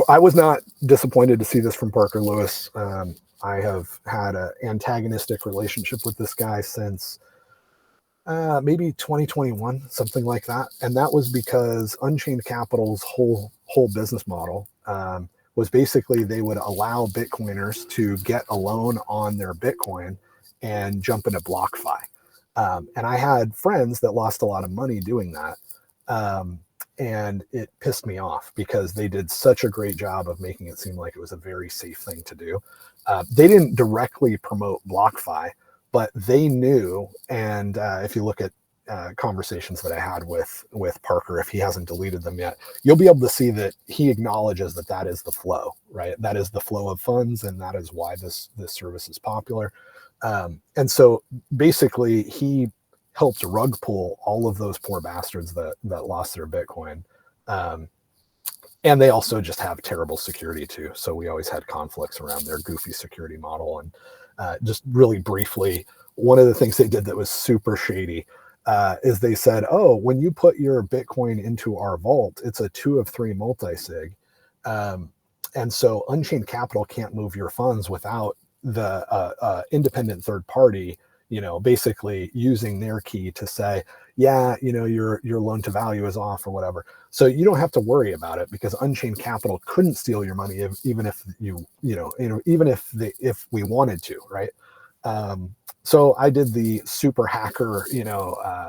I was not disappointed to see this from Parker Lewis. I have had an antagonistic relationship with this guy since maybe 2021, something like that. And that was because Unchained Capital's whole business model was basically they would allow Bitcoiners to get a loan on their Bitcoin and jump into BlockFi. And I had friends that lost a lot of money doing that. And it pissed me off because they did such a great job of making it seem like it was a very safe thing to do. They didn't directly promote BlockFi, but they knew. And if you look at conversations that I had with Parker, if he hasn't deleted them yet, you'll be able to see that he acknowledges that is the flow, right? That is the flow of funds, and that is why this service is popular. And so basically he helped rug pull all of those poor bastards that lost their Bitcoin. And they also just have terrible security too. So we always had conflicts around their goofy security model. And just really briefly, one of the things they did that was super shady, is they said, oh, when you put your Bitcoin into our vault, it's a 2 of 3 multi-sig. And so Unchained Capital can't move your funds without the independent third party, basically using their key to say, yeah, your loan to value is off or whatever. So you don't have to worry about it because Unchained Capital couldn't steal your money even if if we wanted to, right? So I did the super hacker,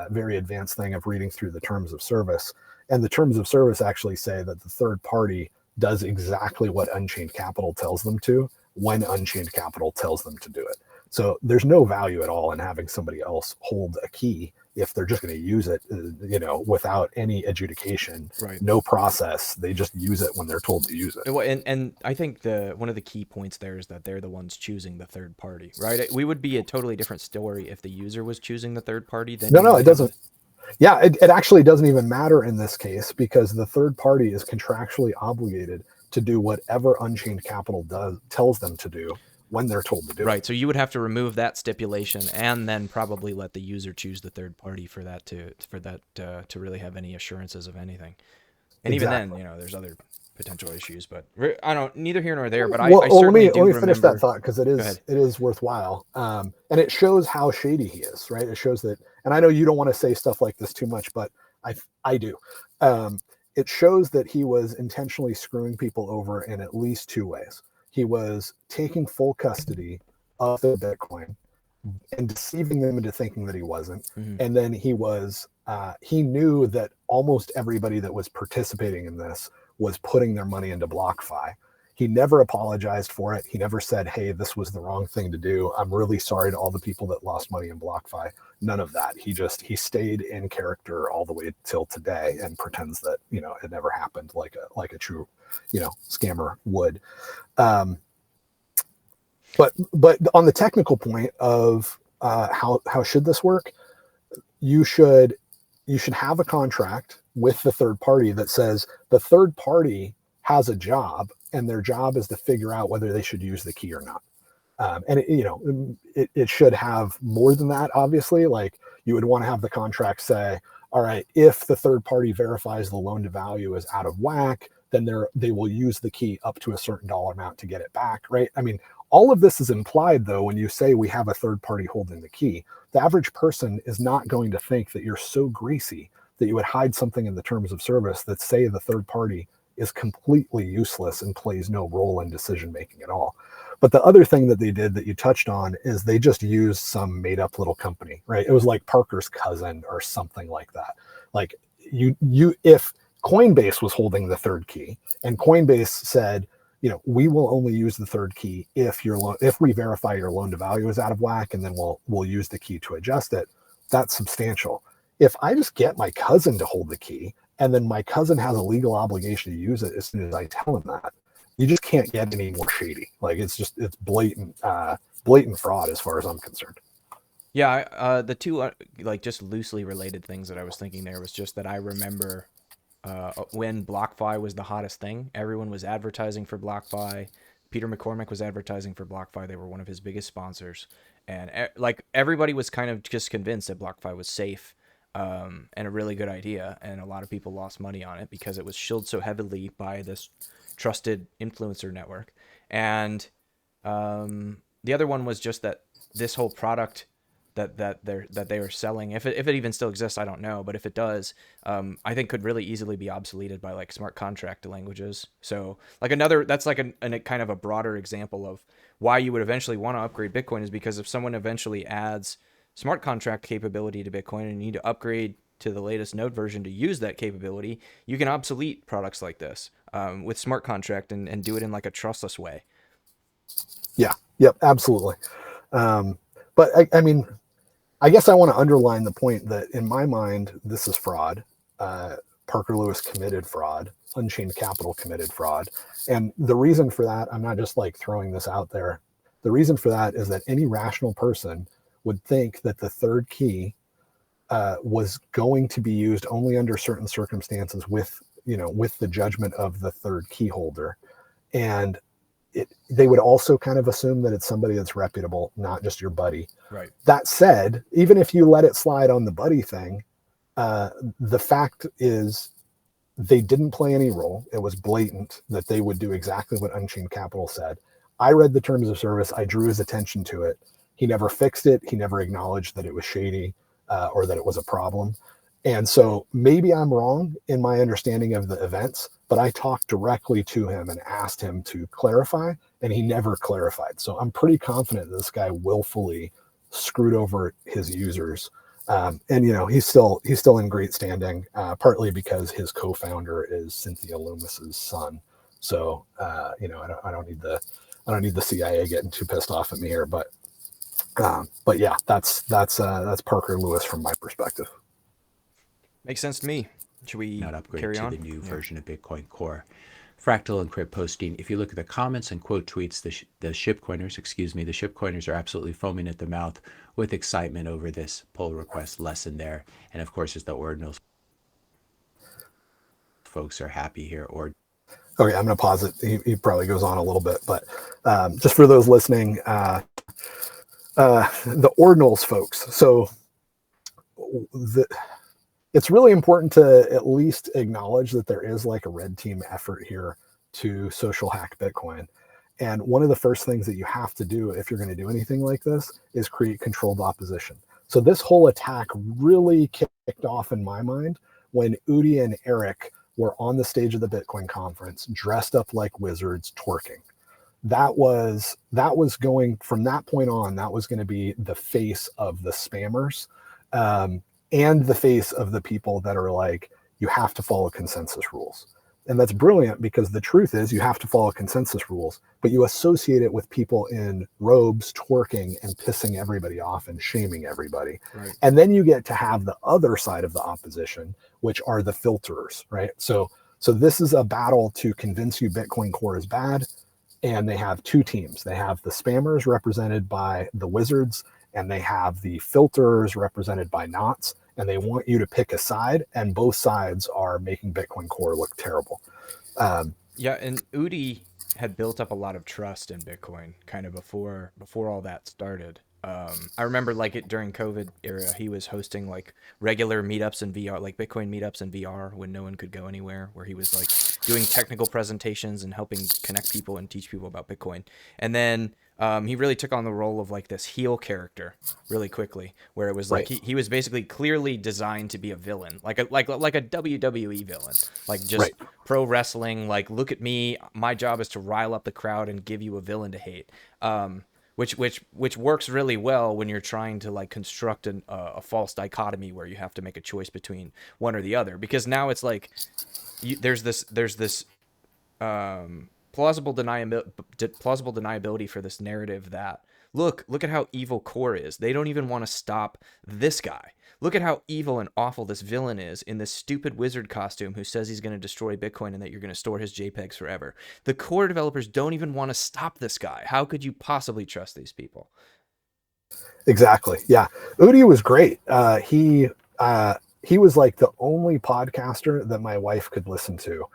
very advanced thing of reading through the terms of service, and the terms of service actually say that the third party does exactly what Unchained Capital tells them to when Unchained Capital tells them to do it. So there's no value at all in having somebody else hold a key if they're just going to use it, without any adjudication, Right. no process. They just use it when they're told to use it. And I think one of the key points there is that they're the ones choosing the third party, right? We would be a totally different story if the user was choosing the third party. Then No, it doesn't. Yeah, it actually doesn't even matter in this case because the third party is contractually obligated to do whatever Unchained Capital tells them to do when they're told to do it. Right. So you would have to remove that stipulation and then probably let the user choose the third party for that to really have any assurances of anything. And Exactly. even then, there's other potential issues, but I don't. Neither here nor there. But Well, I certainly do let me finish remember. that thought because it is worthwhile, and it shows how shady he is, right? It shows that, and I know you don't want to say stuff like this too much, but I do. It shows that he was intentionally screwing people over in at least 2 ways. He was taking full custody of the Bitcoin and deceiving them into thinking that he wasn't, and then he knew that almost everybody that was participating in this was putting their money into BlockFi. He never apologized for it. He never said, hey, this was the wrong thing to do. I'm really sorry to all the people that lost money in BlockFi. None of that. He stayed in character all the way till today and pretends that, it never happened like a true, scammer would. But on the technical point of how should this work, you should have a contract with the third party that says the third party has a job and their job is to figure out whether they should use the key or not. And it should have more than that. Obviously, like you would want to have the contract say, all right, if the third party verifies the loan to value is out of whack, then they will use the key up to a certain dollar amount to get it back, right? I mean, all of this is implied though when you say we have a third party holding the key. The average person is not going to think that you're so greasy that you would hide something in the terms of service that say the third party is completely useless and plays no role in decision making at all. But the other thing that they did that you touched on is they just used some made up little company, right? It was like Parker's cousin or something like that. Like if Coinbase was holding the third key and Coinbase said, we will only use the third key if we verify your loan to value is out of whack, and then we'll use the key to adjust it. That's substantial. If I just get my cousin to hold the key and then my cousin has a legal obligation to use it as soon as I tell him that, you just can't get any more shady. Like it's blatant fraud as far as I'm concerned. Yeah, the two like just loosely related things that I was thinking there was just that I remember when BlockFi was the hottest thing. Everyone was advertising for BlockFi. Peter McCormick was advertising for BlockFi. They were one of his biggest sponsors, and like everybody was kind of just convinced that BlockFi was safe and a really good idea. And a lot of people lost money on it because it was shielded so heavily by this trusted influencer network. And the other one was just that this whole product that they are selling, if it even still exists, I don't know, but if it does, I think could really easily be obsoleted by like smart contract languages. So like that's like a kind of a broader example of why you would eventually want to upgrade Bitcoin, is because if someone eventually adds smart contract capability to Bitcoin and you need to upgrade to the latest node version to use that capability, you can obsolete products like this with smart contract and do it in like a trustless way. Yeah. Yep. Absolutely. But I mean, I guess I want to underline the point that in my mind, this is fraud. Parker Lewis committed fraud. Unchained Capital committed fraud. And the reason for that, I'm not just like throwing this out there. The reason for that is that any rational person would think that the third key was going to be used only under certain circumstances with the judgment of the third key holder. And they would also kind of assume that it's somebody that's reputable, not just your buddy. Right. That said, even if you let it slide on the buddy thing, the fact is they didn't play any role. It was blatant that they would do exactly what Unchained Capital said. I read the terms of service. I drew his attention to it. He never fixed it. He never acknowledged that it was shady or that it was a problem. And so maybe I'm wrong in my understanding of the events, but I talked directly to him and asked him to clarify, and he never clarified. So I'm pretty confident that this guy willfully screwed over his users. And he's still in great standing, partly because his co-founder is Cynthia Loomis's son. So I don't need the CIA getting too pissed off at me here, but yeah, that's Parker Lewis from my perspective. Makes sense to me. Should we not upgrade carry to on? the new version of Bitcoin Core? Fractal Encrypt posting. If you look at the comments and quote tweets, the shipcoiners are absolutely foaming at the mouth with excitement over this pull request lesson there. And of course, as the ordinals folks are happy here. Or okay, I'm going to pause it. He probably goes on a little bit, but just for those listening, the ordinals folks. So it's really important to at least acknowledge that there is like a red team effort here to social hack Bitcoin. And one of the first things that you have to do if you're going to do anything like this is create controlled opposition. So this whole attack really kicked off in my mind when Udi and Eric were on the stage of the Bitcoin conference, dressed up like wizards, twerking. That was going from that point on, that was going to be the face of the spammers. And the face of the people that are like, you have to follow consensus rules. And that's brilliant because the truth is you have to follow consensus rules, but you associate it with people in robes twerking and pissing everybody off and shaming everybody. Right. And then you get to have the other side of the opposition, which are the filterers, right? So this is a battle to convince you Bitcoin Core is bad. And they have two teams. They have the spammers represented by the wizards, and they have the filters represented by knots, and they want you to pick a side, and both sides are making Bitcoin Core look terrible. Yeah, and Udi had built up a lot of trust in Bitcoin kind of before all that started. I remember like during COVID era, he was hosting like regular meetups in VR, like Bitcoin meetups in VR when no one could go anywhere, where he was like doing technical presentations and helping connect people and teach people about Bitcoin. And then he really took on the role of like this heel character really quickly, where it was like he was basically clearly designed to be a villain, like a WWE villain, like just pro wrestling. Like, look at me, my job is to rile up the crowd and give you a villain to hate. Which works really well when you're trying to like construct a false dichotomy where you have to make a choice between one or the other, because now it's like there's this plausible deniability for this narrative that look at how evil Core is. They don't even want to stop this guy. Look at how evil and awful this villain is in this stupid wizard costume who says he's going to destroy Bitcoin and that you're going to store his JPEGs forever. The Core developers don't even want to stop this guy. How could you possibly trust these people? Exactly. Yeah. Udi was great. He was like the only podcaster that my wife could listen to.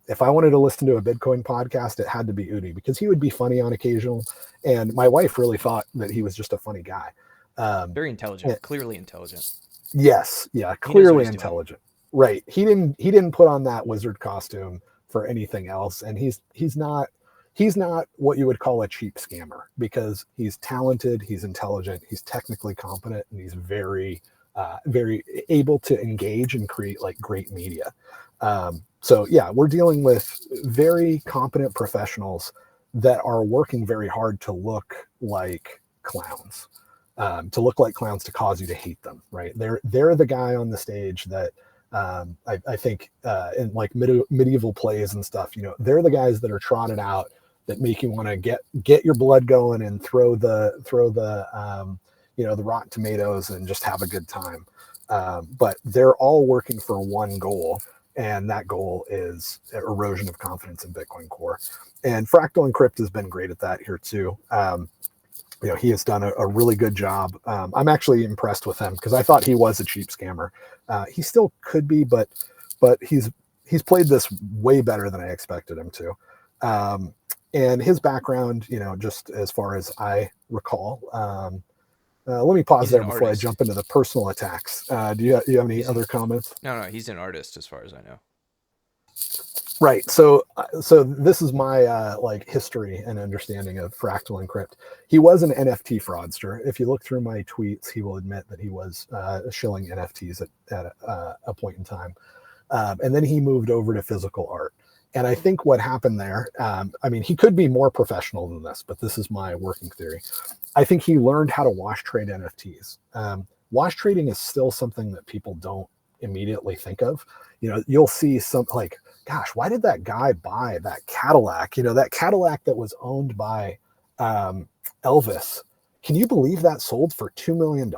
If I wanted to listen to a Bitcoin podcast, it had to be Udi because he would be funny on occasion. And my wife really thought that he was just a funny guy. Very intelligent, clearly intelligent. Yes. Yeah. Clearly intelligent. Right. He didn't put on that wizard costume for anything else. And he's not what you would call a cheap scammer because he's talented, he's intelligent, he's technically competent, and he's very able to engage and create like great media. So yeah, we're dealing with very competent professionals that are working very hard to look like clowns, to cause you to hate them, right? They're the guy on the stage that I think in like medieval plays and stuff, they're the guys that are trotted out that make you want to get your blood going and throw the the rotten tomatoes and just have a good time. But they're all working for one goal, and that goal is erosion of confidence in Bitcoin Core. And Fractal Encrypt has been great at that here too. He has done a really good job. I'm actually impressed with him because I thought he was a cheap scammer. He still could be, but he's played this way better than I expected him to. And his background, just as far as I recall, let me pause He's an there before I artist. jump into the personal attacks. Do you have any other comments? No, he's an artist as far as I know. Right. So this is my like history and understanding of Fractal Encrypt. He was an NFT fraudster. If you look through my tweets, he will admit that he was shilling NFTs at a point in time. And then he moved over to physical art. And I think what happened there, I mean, he could be more professional than this, but this is my working theory. I think he learned how to wash trade NFTs. Wash trading is still something that people don't immediately think of. You'll see some like, gosh, why did that guy buy that Cadillac? That Cadillac that was owned by Elvis. Can you believe that sold for $2 million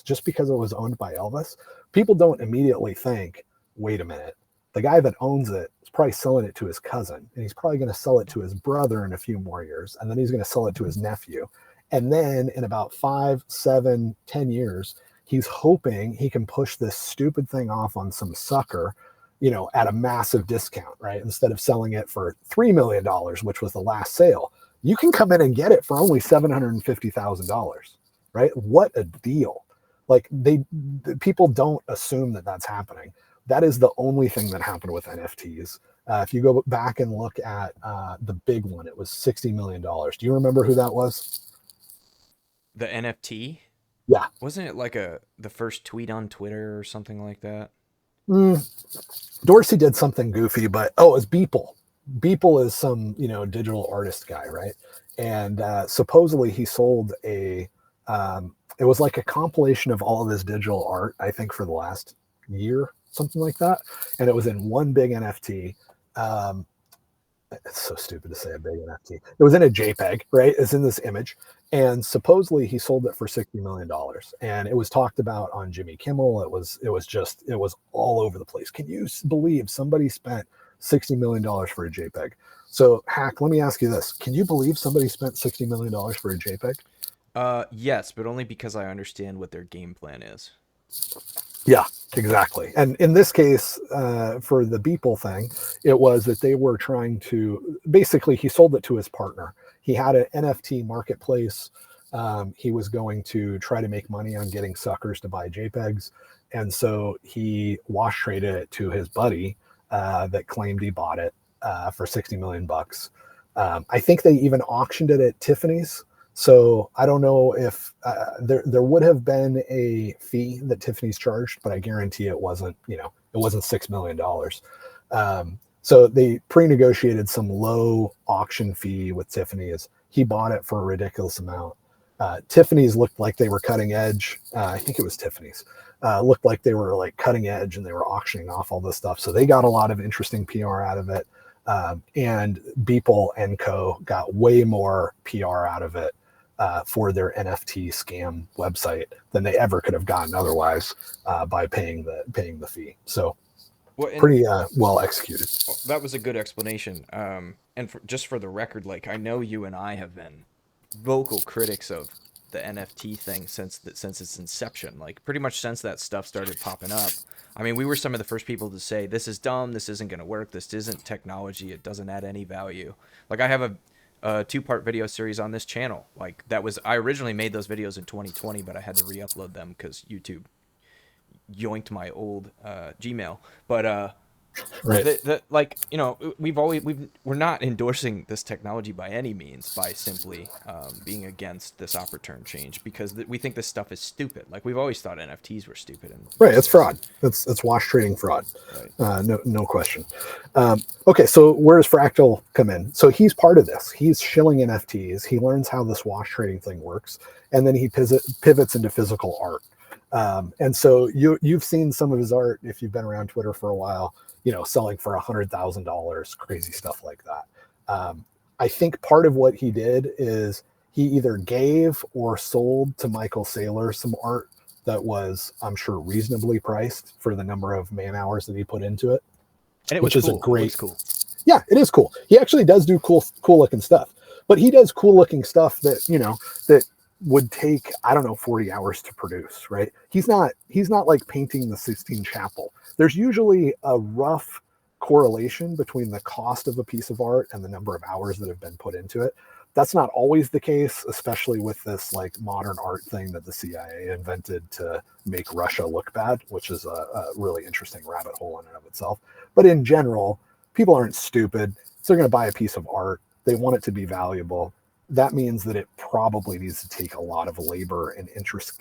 just because it was owned by Elvis? People don't immediately think, wait a minute, the guy that owns it is probably selling it to his cousin, and he's probably going to sell it to his brother in a few more years, and then he's going to sell it to his nephew. And then in about 5, 7, 10 years, he's hoping he can push this stupid thing off on some sucker, at a massive discount, right? Instead of selling it for $3 million, which was the last sale, you can come in and get it for only $750,000, right? What a deal. Like people don't assume that that's happening. That is the only thing that happened with NFTs. If you go back and look at the big one, it was $60 million. Do you remember who that was? The NFT? Yeah. Wasn't it like the first tweet on Twitter or something like that? Dorsey did something goofy, but it was Beeple. Beeple is some, digital artist guy, right? And supposedly he sold it was like a compilation of all of his digital art, I think for the last year, something like that. And it was in one big NFT. It's so stupid to say a big NFT. It was in a JPEG, right? It's in this image. And supposedly he sold it for $60 million. And it was talked about on Jimmy Kimmel. It was all over the place. Can you believe somebody spent $60 million for a JPEG? So Hack, let me ask you this. Can you believe somebody spent $60 million for a JPEG? Yes, but only because I understand what their game plan is. Yeah, exactly. And in this case, for the Beeple thing, it was that they were trying to, basically he sold it to his partner. He had an NFT marketplace. He was going to try to make money on getting suckers to buy JPEGs. And so he wash traded it to his buddy that claimed he bought it for 60 million bucks. I think they even auctioned it at Tiffany's. So I don't know if there would have been a fee that Tiffany's charged, but I guarantee it wasn't, it wasn't $6 million. So they pre-negotiated some low auction fee with Tiffany's. He bought it for a ridiculous amount. Tiffany's looked like they were cutting edge. I think it was Tiffany's. Looked like they were like cutting edge and they were auctioning off all this stuff. So they got a lot of interesting PR out of it. And Beeple and Co. got way more PR out of it for their NFT scam website than they ever could have gotten otherwise by paying the fee. So pretty well executed. That was a good explanation. And just for the record, like I know you and I have been vocal critics of the NFT thing since its inception. Like pretty much since that stuff started popping up. I mean, we were some of the first people to say this is dumb, this isn't going to work, this isn't technology, it doesn't add any value. Like I have a 2-part video series on this channel. Like I originally made those videos in 2020, but I had to re-upload them because YouTube yoinked my old Gmail. But right. like we're not endorsing this technology by any means by simply being against this op return change because we think this stuff is stupid. Like we've always thought NFTs were stupid. And right, it's fraud. It's wash trading fraud. Right. No question. Okay, so where does Fractal come in? So he's part of this. He's shilling NFTs. He learns how this wash trading thing works, and then he pivots into physical art. And so you've seen some of his art if you've been around Twitter for a while. Selling for $100,000, crazy stuff like that. I think part of what he did is he either gave or sold to Michael Saylor some art that was, I'm sure, reasonably priced for the number of man hours that he put into it. And it was which cool. is a great, it cool. Yeah, it is cool. He actually does do cool looking stuff, but he does cool looking stuff that, that would take, 40 hours to produce, right? He's not like painting the Sistine Chapel. There's usually a rough correlation between the cost of a piece of art and the number of hours that have been put into it. That's not always the case, especially with this like modern art thing that the CIA invented to make Russia look bad, which is a really interesting rabbit hole in and of itself. But in general, people aren't stupid. So they're going to buy a piece of art. They want it to be valuable. That means that it probably needs to take a lot of labor and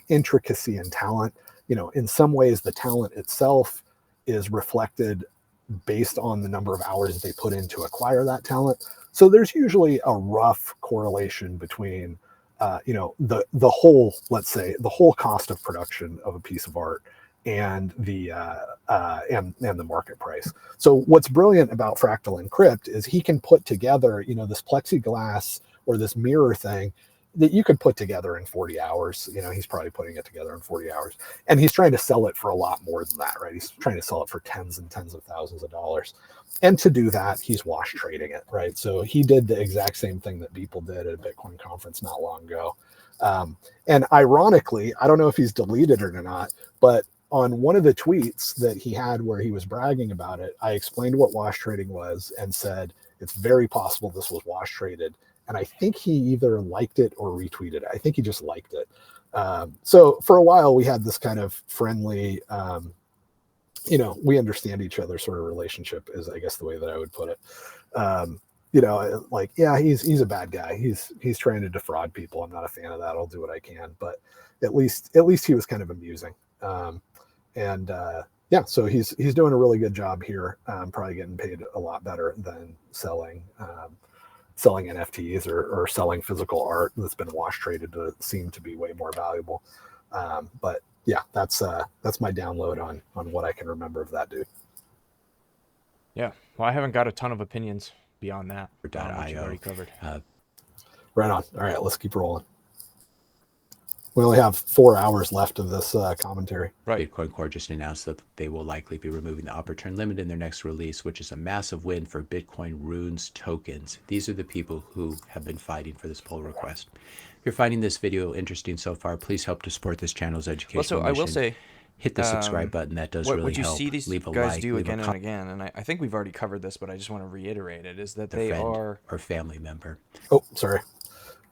intricacy and talent. You know, in some ways, the talent itself is reflected based on the number of hours they put in to acquire that talent. So there's usually a rough correlation between, you know, the whole, let's say, the whole cost of production of a piece of art and the market price. So what's brilliant about Fractal Encrypt is he can put together, you know, this plexiglass or this mirror thing that you could put together in 40 hours. You know, he's probably putting it together in 40 hours. And he's trying to sell it for a lot more than that, right? He's trying to sell it for tens and tens of thousands of dollars. And to do that, he's wash trading it, right? So he did the exact same thing that Beeple did at a Bitcoin conference not long ago. And ironically, I don't know if he's deleted it or not, but on one of the tweets that he had where he was bragging about it, I explained what wash trading was and said, it's very possible this was wash traded. And I think he either liked it or retweeted it. I think he just liked it. So for a while, we had this kind of friendly, you know, we understand each other sort of relationship is, I guess, the way that I would put it. You know, like, yeah, he's a bad guy. He's trying to defraud people. I'm not a fan of that. I'll do what I can. But at least he was kind of amusing. Yeah, so he's doing a really good job here. Probably getting paid a lot better than selling NFTs or selling physical art that's been wash traded to seem to be way more valuable. But yeah, that's my download on what I can remember of that dude. Yeah, well, I haven't got a ton of opinions beyond that. Which you've .io. already covered. Right on. All right, let's keep rolling. We only have 4 hours left of this commentary. Right. Bitcoin Core just announced that they will likely be removing the opportune limit in their next release, which is a massive win for Bitcoin Runes tokens. These are the people who have been fighting for this pull request. If you're finding this video interesting so far, please help to support this channel's educational Well, so I will mission. say, Hit the subscribe button. That does really what you help. see these Leave a guys like, do leave again a and again, and I think we've already covered this, but I just want to reiterate it, is that they friend are... or family member. Oh, sorry.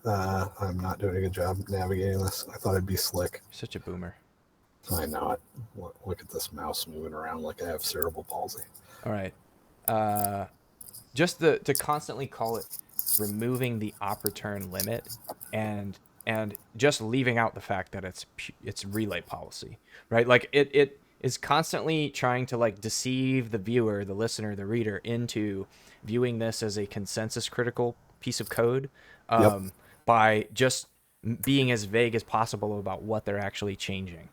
I'm not doing a good job navigating this. I thought I'd be slick. Such a boomer. I know it. Look at this mouse moving around like I have cerebral palsy. All right. Just to constantly call it removing the opportune limit and just leaving out the fact that it's relay policy, right? Like it is constantly trying to like deceive the viewer, the listener, the reader into viewing this as a consensus critical piece of code. Yep. By just being as vague as possible about what they're actually changing.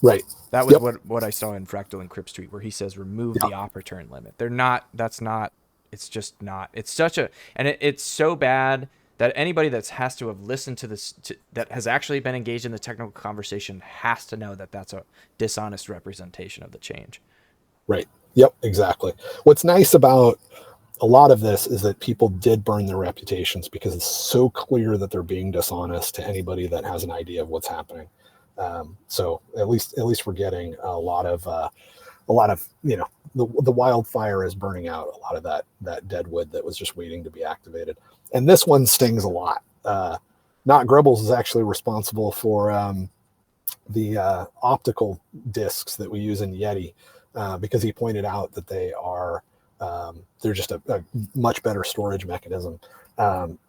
Right. That was Yep. what I saw in Fractal Encrypt Street, where he says remove the opportune limit. They're not. That's not. It's just not. It's such a, and it's so bad that anybody that has to have listened to this, that has actually been engaged in the technical conversation, has to know that that's a dishonest representation of the change. Right. Yep. Exactly. What's nice about a lot of this is that people did burn their reputations because it's so clear that they're being dishonest to anybody that has an idea of what's happening. So at least we're getting a lot of you know, the wildfire is burning out a lot of that dead wood that was just waiting to be activated. And this one stings a lot. Not Grubbles is actually responsible for the optical discs that we use in Yeti, because he pointed out that they're just a much better storage mechanism.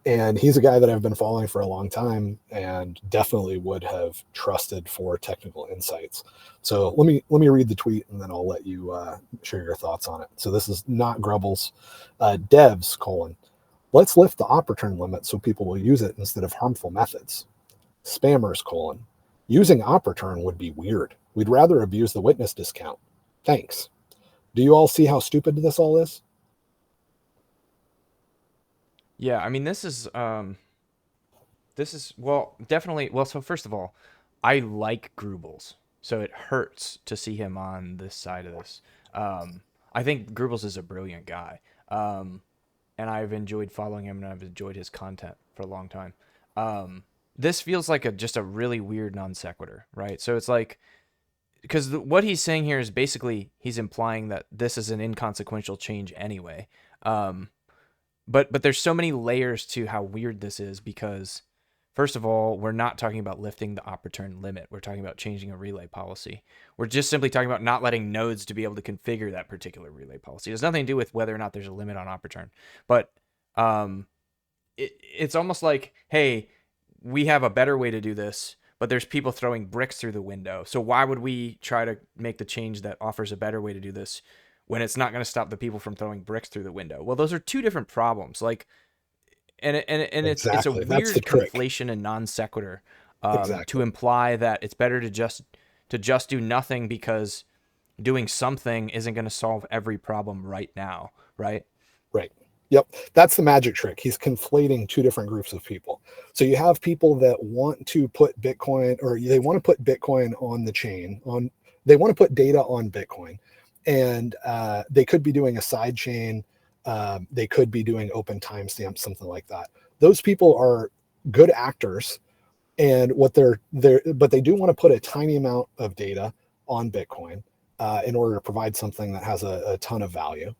And he's a guy that I've been following for a long time and definitely would have trusted for technical insights. So let me read the tweet and then I'll let you share your thoughts on it. So this is not Grubbles. Devs : let's lift the opportune limit so people will use it instead of harmful methods. Spammers : using opportune would be weird. We'd rather abuse the witness discount. Thanks. Do you all see how stupid this all is? Yeah, I mean, this is well, definitely. Well, so first of all, I like Grubbles, so it hurts to see him on this side of this. I think Grubbles is a brilliant guy, and I've enjoyed following him, and I've enjoyed his content for a long time. This feels like just a really weird non sequitur, right? So it's like because what he's saying here is basically he's implying that this is an inconsequential change anyway. Um, but there's so many layers to how weird this is because first of all, we're not talking about lifting the op return limit. We're talking about changing a relay policy. We're just simply talking about not letting nodes to be able to configure that particular relay policy. It has nothing to do with whether or not there's a limit on op return. But it's almost like, hey, we have a better way to do this, but there's people throwing bricks through the window. So why would we try to make the change that offers a better way to do this when it's not going to stop the people from throwing bricks through the window? Well, those are two different problems. Like, and it's a Exactly. That's weird the trick. conflation and non sequitur to Exactly. imply that it's better to just do nothing because doing something isn't going to solve every problem right now, right? Right. Yep. That's the magic trick. He's conflating two different groups of people. So you have people that want to put Bitcoin, or they want to put Bitcoin on the chain, they want to put data on Bitcoin, and they could be doing a side chain. They could be doing open timestamps, something like that. Those people are good actors, and but they do want to put a tiny amount of data on Bitcoin in order to provide something that has a ton of value.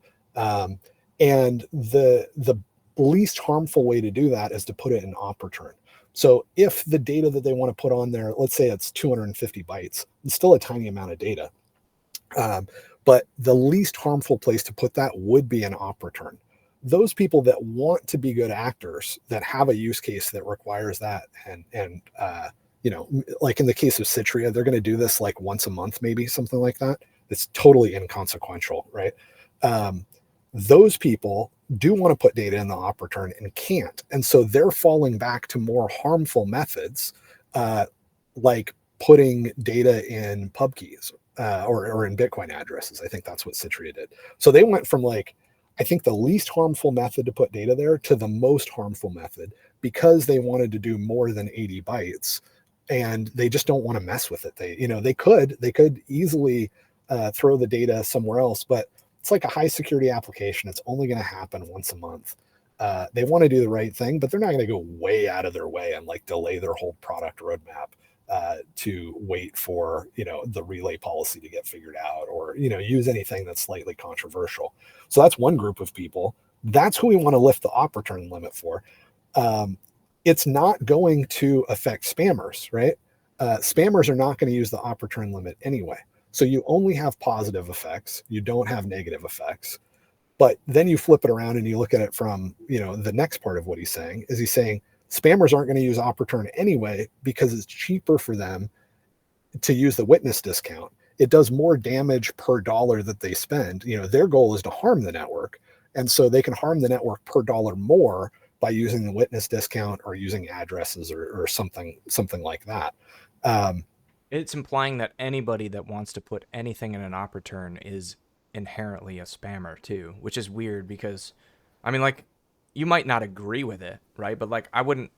And the least harmful way to do that is to put it in op return. So if the data that they want to put on there, let's say it's 250 bytes, it's still a tiny amount of data. But the least harmful place to put that would be an op return. Those people that want to be good actors, that have a use case that requires that, and like in the case of Citria, they're going to do this like once a month, maybe something like that. It's totally inconsequential, right? Those people do want to put data in the op return and can't. And so they're falling back to more harmful methods, like putting data in pub keys or in Bitcoin addresses. I think that's what Citria did. So they went from I think the least harmful method to put data there to the most harmful method because they wanted to do more than 80 bytes and they just don't want to mess with it. They could easily throw the data somewhere else, but it's like a high security application. It's only going to happen once a month. They want to do the right thing, but they're not going to go way out of their way and delay their whole product roadmap to wait for, the relay policy to get figured out or, use anything that's slightly controversial. So that's one group of people. That's who we want to lift the op return limit for. It's not going to affect spammers, right? Spammers are not going to use the op return limit anyway. So you only have positive effects. You don't have negative effects. But then you flip it around and you look at it from, the next part of what he's saying is he's saying spammers aren't going to use op return anyway because it's cheaper for them to use the witness discount. It does more damage per dollar that they spend. Their goal is to harm the network. And so they can harm the network per dollar more by using the witness discount or using addresses or something like that. It's implying that anybody that wants to put anything in an op return is inherently a spammer too, which is weird because, I mean, you might not agree with it, right? But I wouldn't.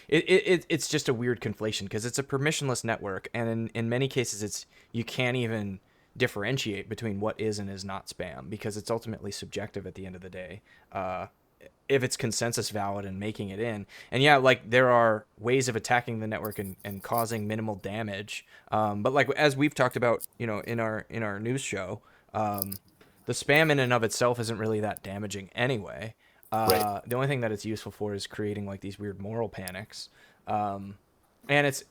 It's just a weird conflation because it's a permissionless network, and in many cases, you can't even differentiate between what is and is not spam because it's ultimately subjective at the end of the day. If it's consensus valid and making it in. And yeah, there are ways of attacking the network and causing minimal damage. But as we've talked about, in our news show, the spam in and of itself isn't really that damaging anyway. Right. The only thing that it's useful for is creating these weird moral panics. And it's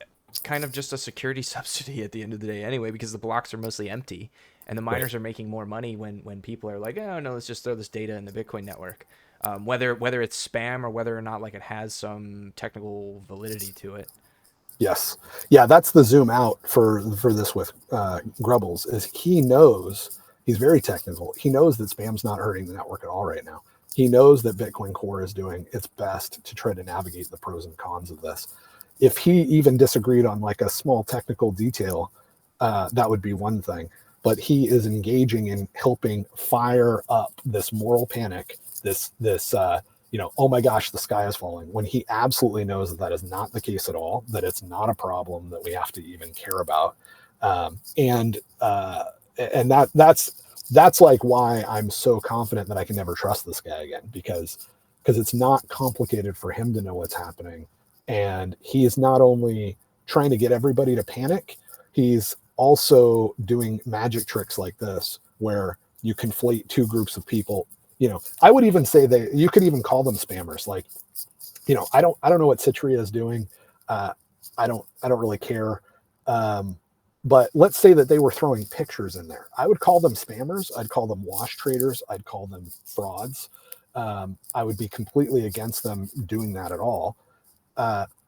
kind of just a security subsidy at the end of the day anyway, because the blocks are mostly empty and the miners are making more money when people are like, oh no, let's just throw this data in the Bitcoin network. Whether it's spam or whether or not it has some technical validity to it. Yes. Yeah, that's the zoom out for this with Grubbles is he knows, he's very technical. He knows that spam's not hurting the network at all right now. He knows that Bitcoin Core is doing its best to try to navigate the pros and cons of this. If he even disagreed on a small technical detail, that would be one thing. But he is engaging in helping fire up this moral panic, this oh my gosh, the sky is falling, when he absolutely knows that is not the case at all, that it's not a problem that we have to even care about. And that's why I'm so confident that I can never trust this guy again, because it's not complicated for him to know what's happening. And he is not only trying to get everybody to panic, He's also doing magic tricks like this, where you conflate two groups of people. I would even say that you could even call them spammers. Like, I don't know what Citria is doing. Uh, I don't really care. But let's say that they were throwing pictures in there. I would call them spammers. I'd call them wash traders. I'd call them frauds. I would be completely against them doing that at all.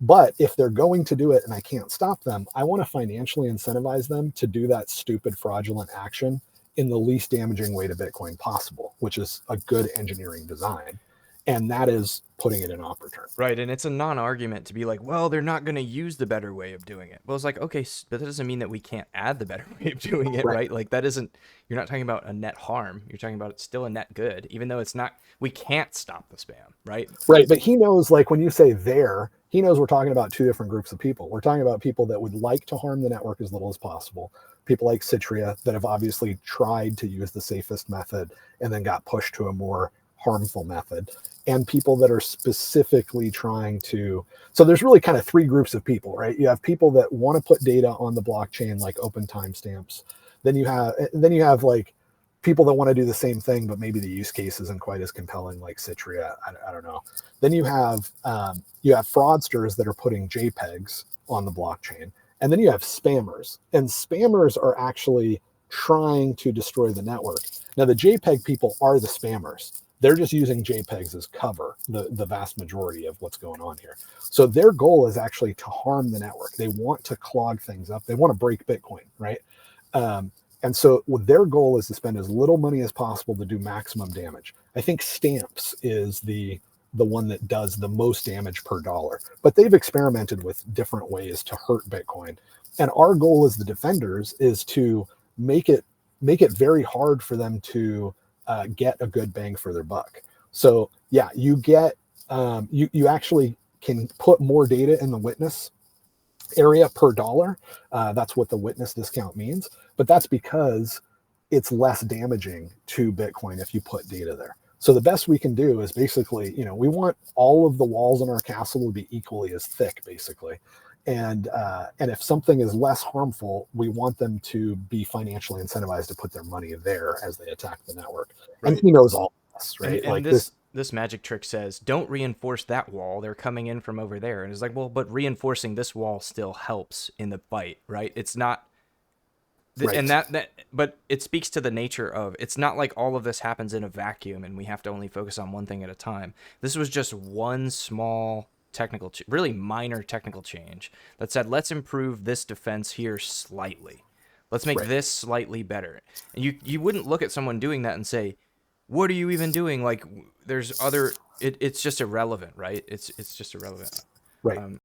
But if they're going to do it and I can't stop them, I want to financially incentivize them to do that stupid fraudulent action in the least damaging way to Bitcoin possible, which is a good engineering design. And that is putting it in op return. Right, and it's a non-argument to be like, well, they're not going to use the better way of doing it. Well, it's like, okay, but that doesn't mean that we can't add the better way of doing it, right? Like that isn't, you're not talking about a net harm. You're talking about it's still a net good, even though it's not, we can't stop the spam, right? Right, but he knows, like when you say there, he knows we're talking about two different groups of people. We're talking about people that would like to harm the network as little as possible. People like Citria that have obviously tried to use the safest method and then got pushed to a more harmful method, and people that are specifically trying to. So there's really kind of three groups of people, right? You have people that want to put data on the blockchain, like open timestamps. Then you have like people that want to do the same thing, but maybe the use case isn't quite as compelling, like Citria. I don't know. Then you have fraudsters that are putting JPEGs on the blockchain, and then you have spammers. And spammers are actually trying to destroy the network. Now, the JPEG people are the spammers. They're just using JPEGs as cover, the vast majority of what's going on here. So their goal is actually to harm the network. They want to clog things up. They want to break Bitcoin, right? And so their goal is to spend as little money as possible to do maximum damage. I think stamps is the one that does the most damage per dollar, but they've experimented with different ways to hurt Bitcoin. And our goal as the defenders is to make it very hard for them to get a good bang for their buck. So yeah, you get you actually can put more data in the witness area per dollar. That's what the witness discount means, but that's because it's less damaging to Bitcoin if you put data there. So the best we can do is basically, we want all of the walls in our castle to be equally as thick, basically. And if something is less harmful, we want them to be financially incentivized to put their money there as they attack the network. Right. And he knows all this, right? And this magic trick says, don't reinforce that wall. They're coming in from over there. And it's like, well, but reinforcing this wall still helps in the fight, right? It's not. Right. And but it speaks to the nature of, it's not like all of this happens in a vacuum and we have to only focus on one thing at a time. This was just one small really minor technical change that said, let's improve this defense here slightly. Let's make this slightly better. And you wouldn't look at someone doing that and say, what are you even doing? Like there's other, it's just irrelevant, right? It's just irrelevant. Right.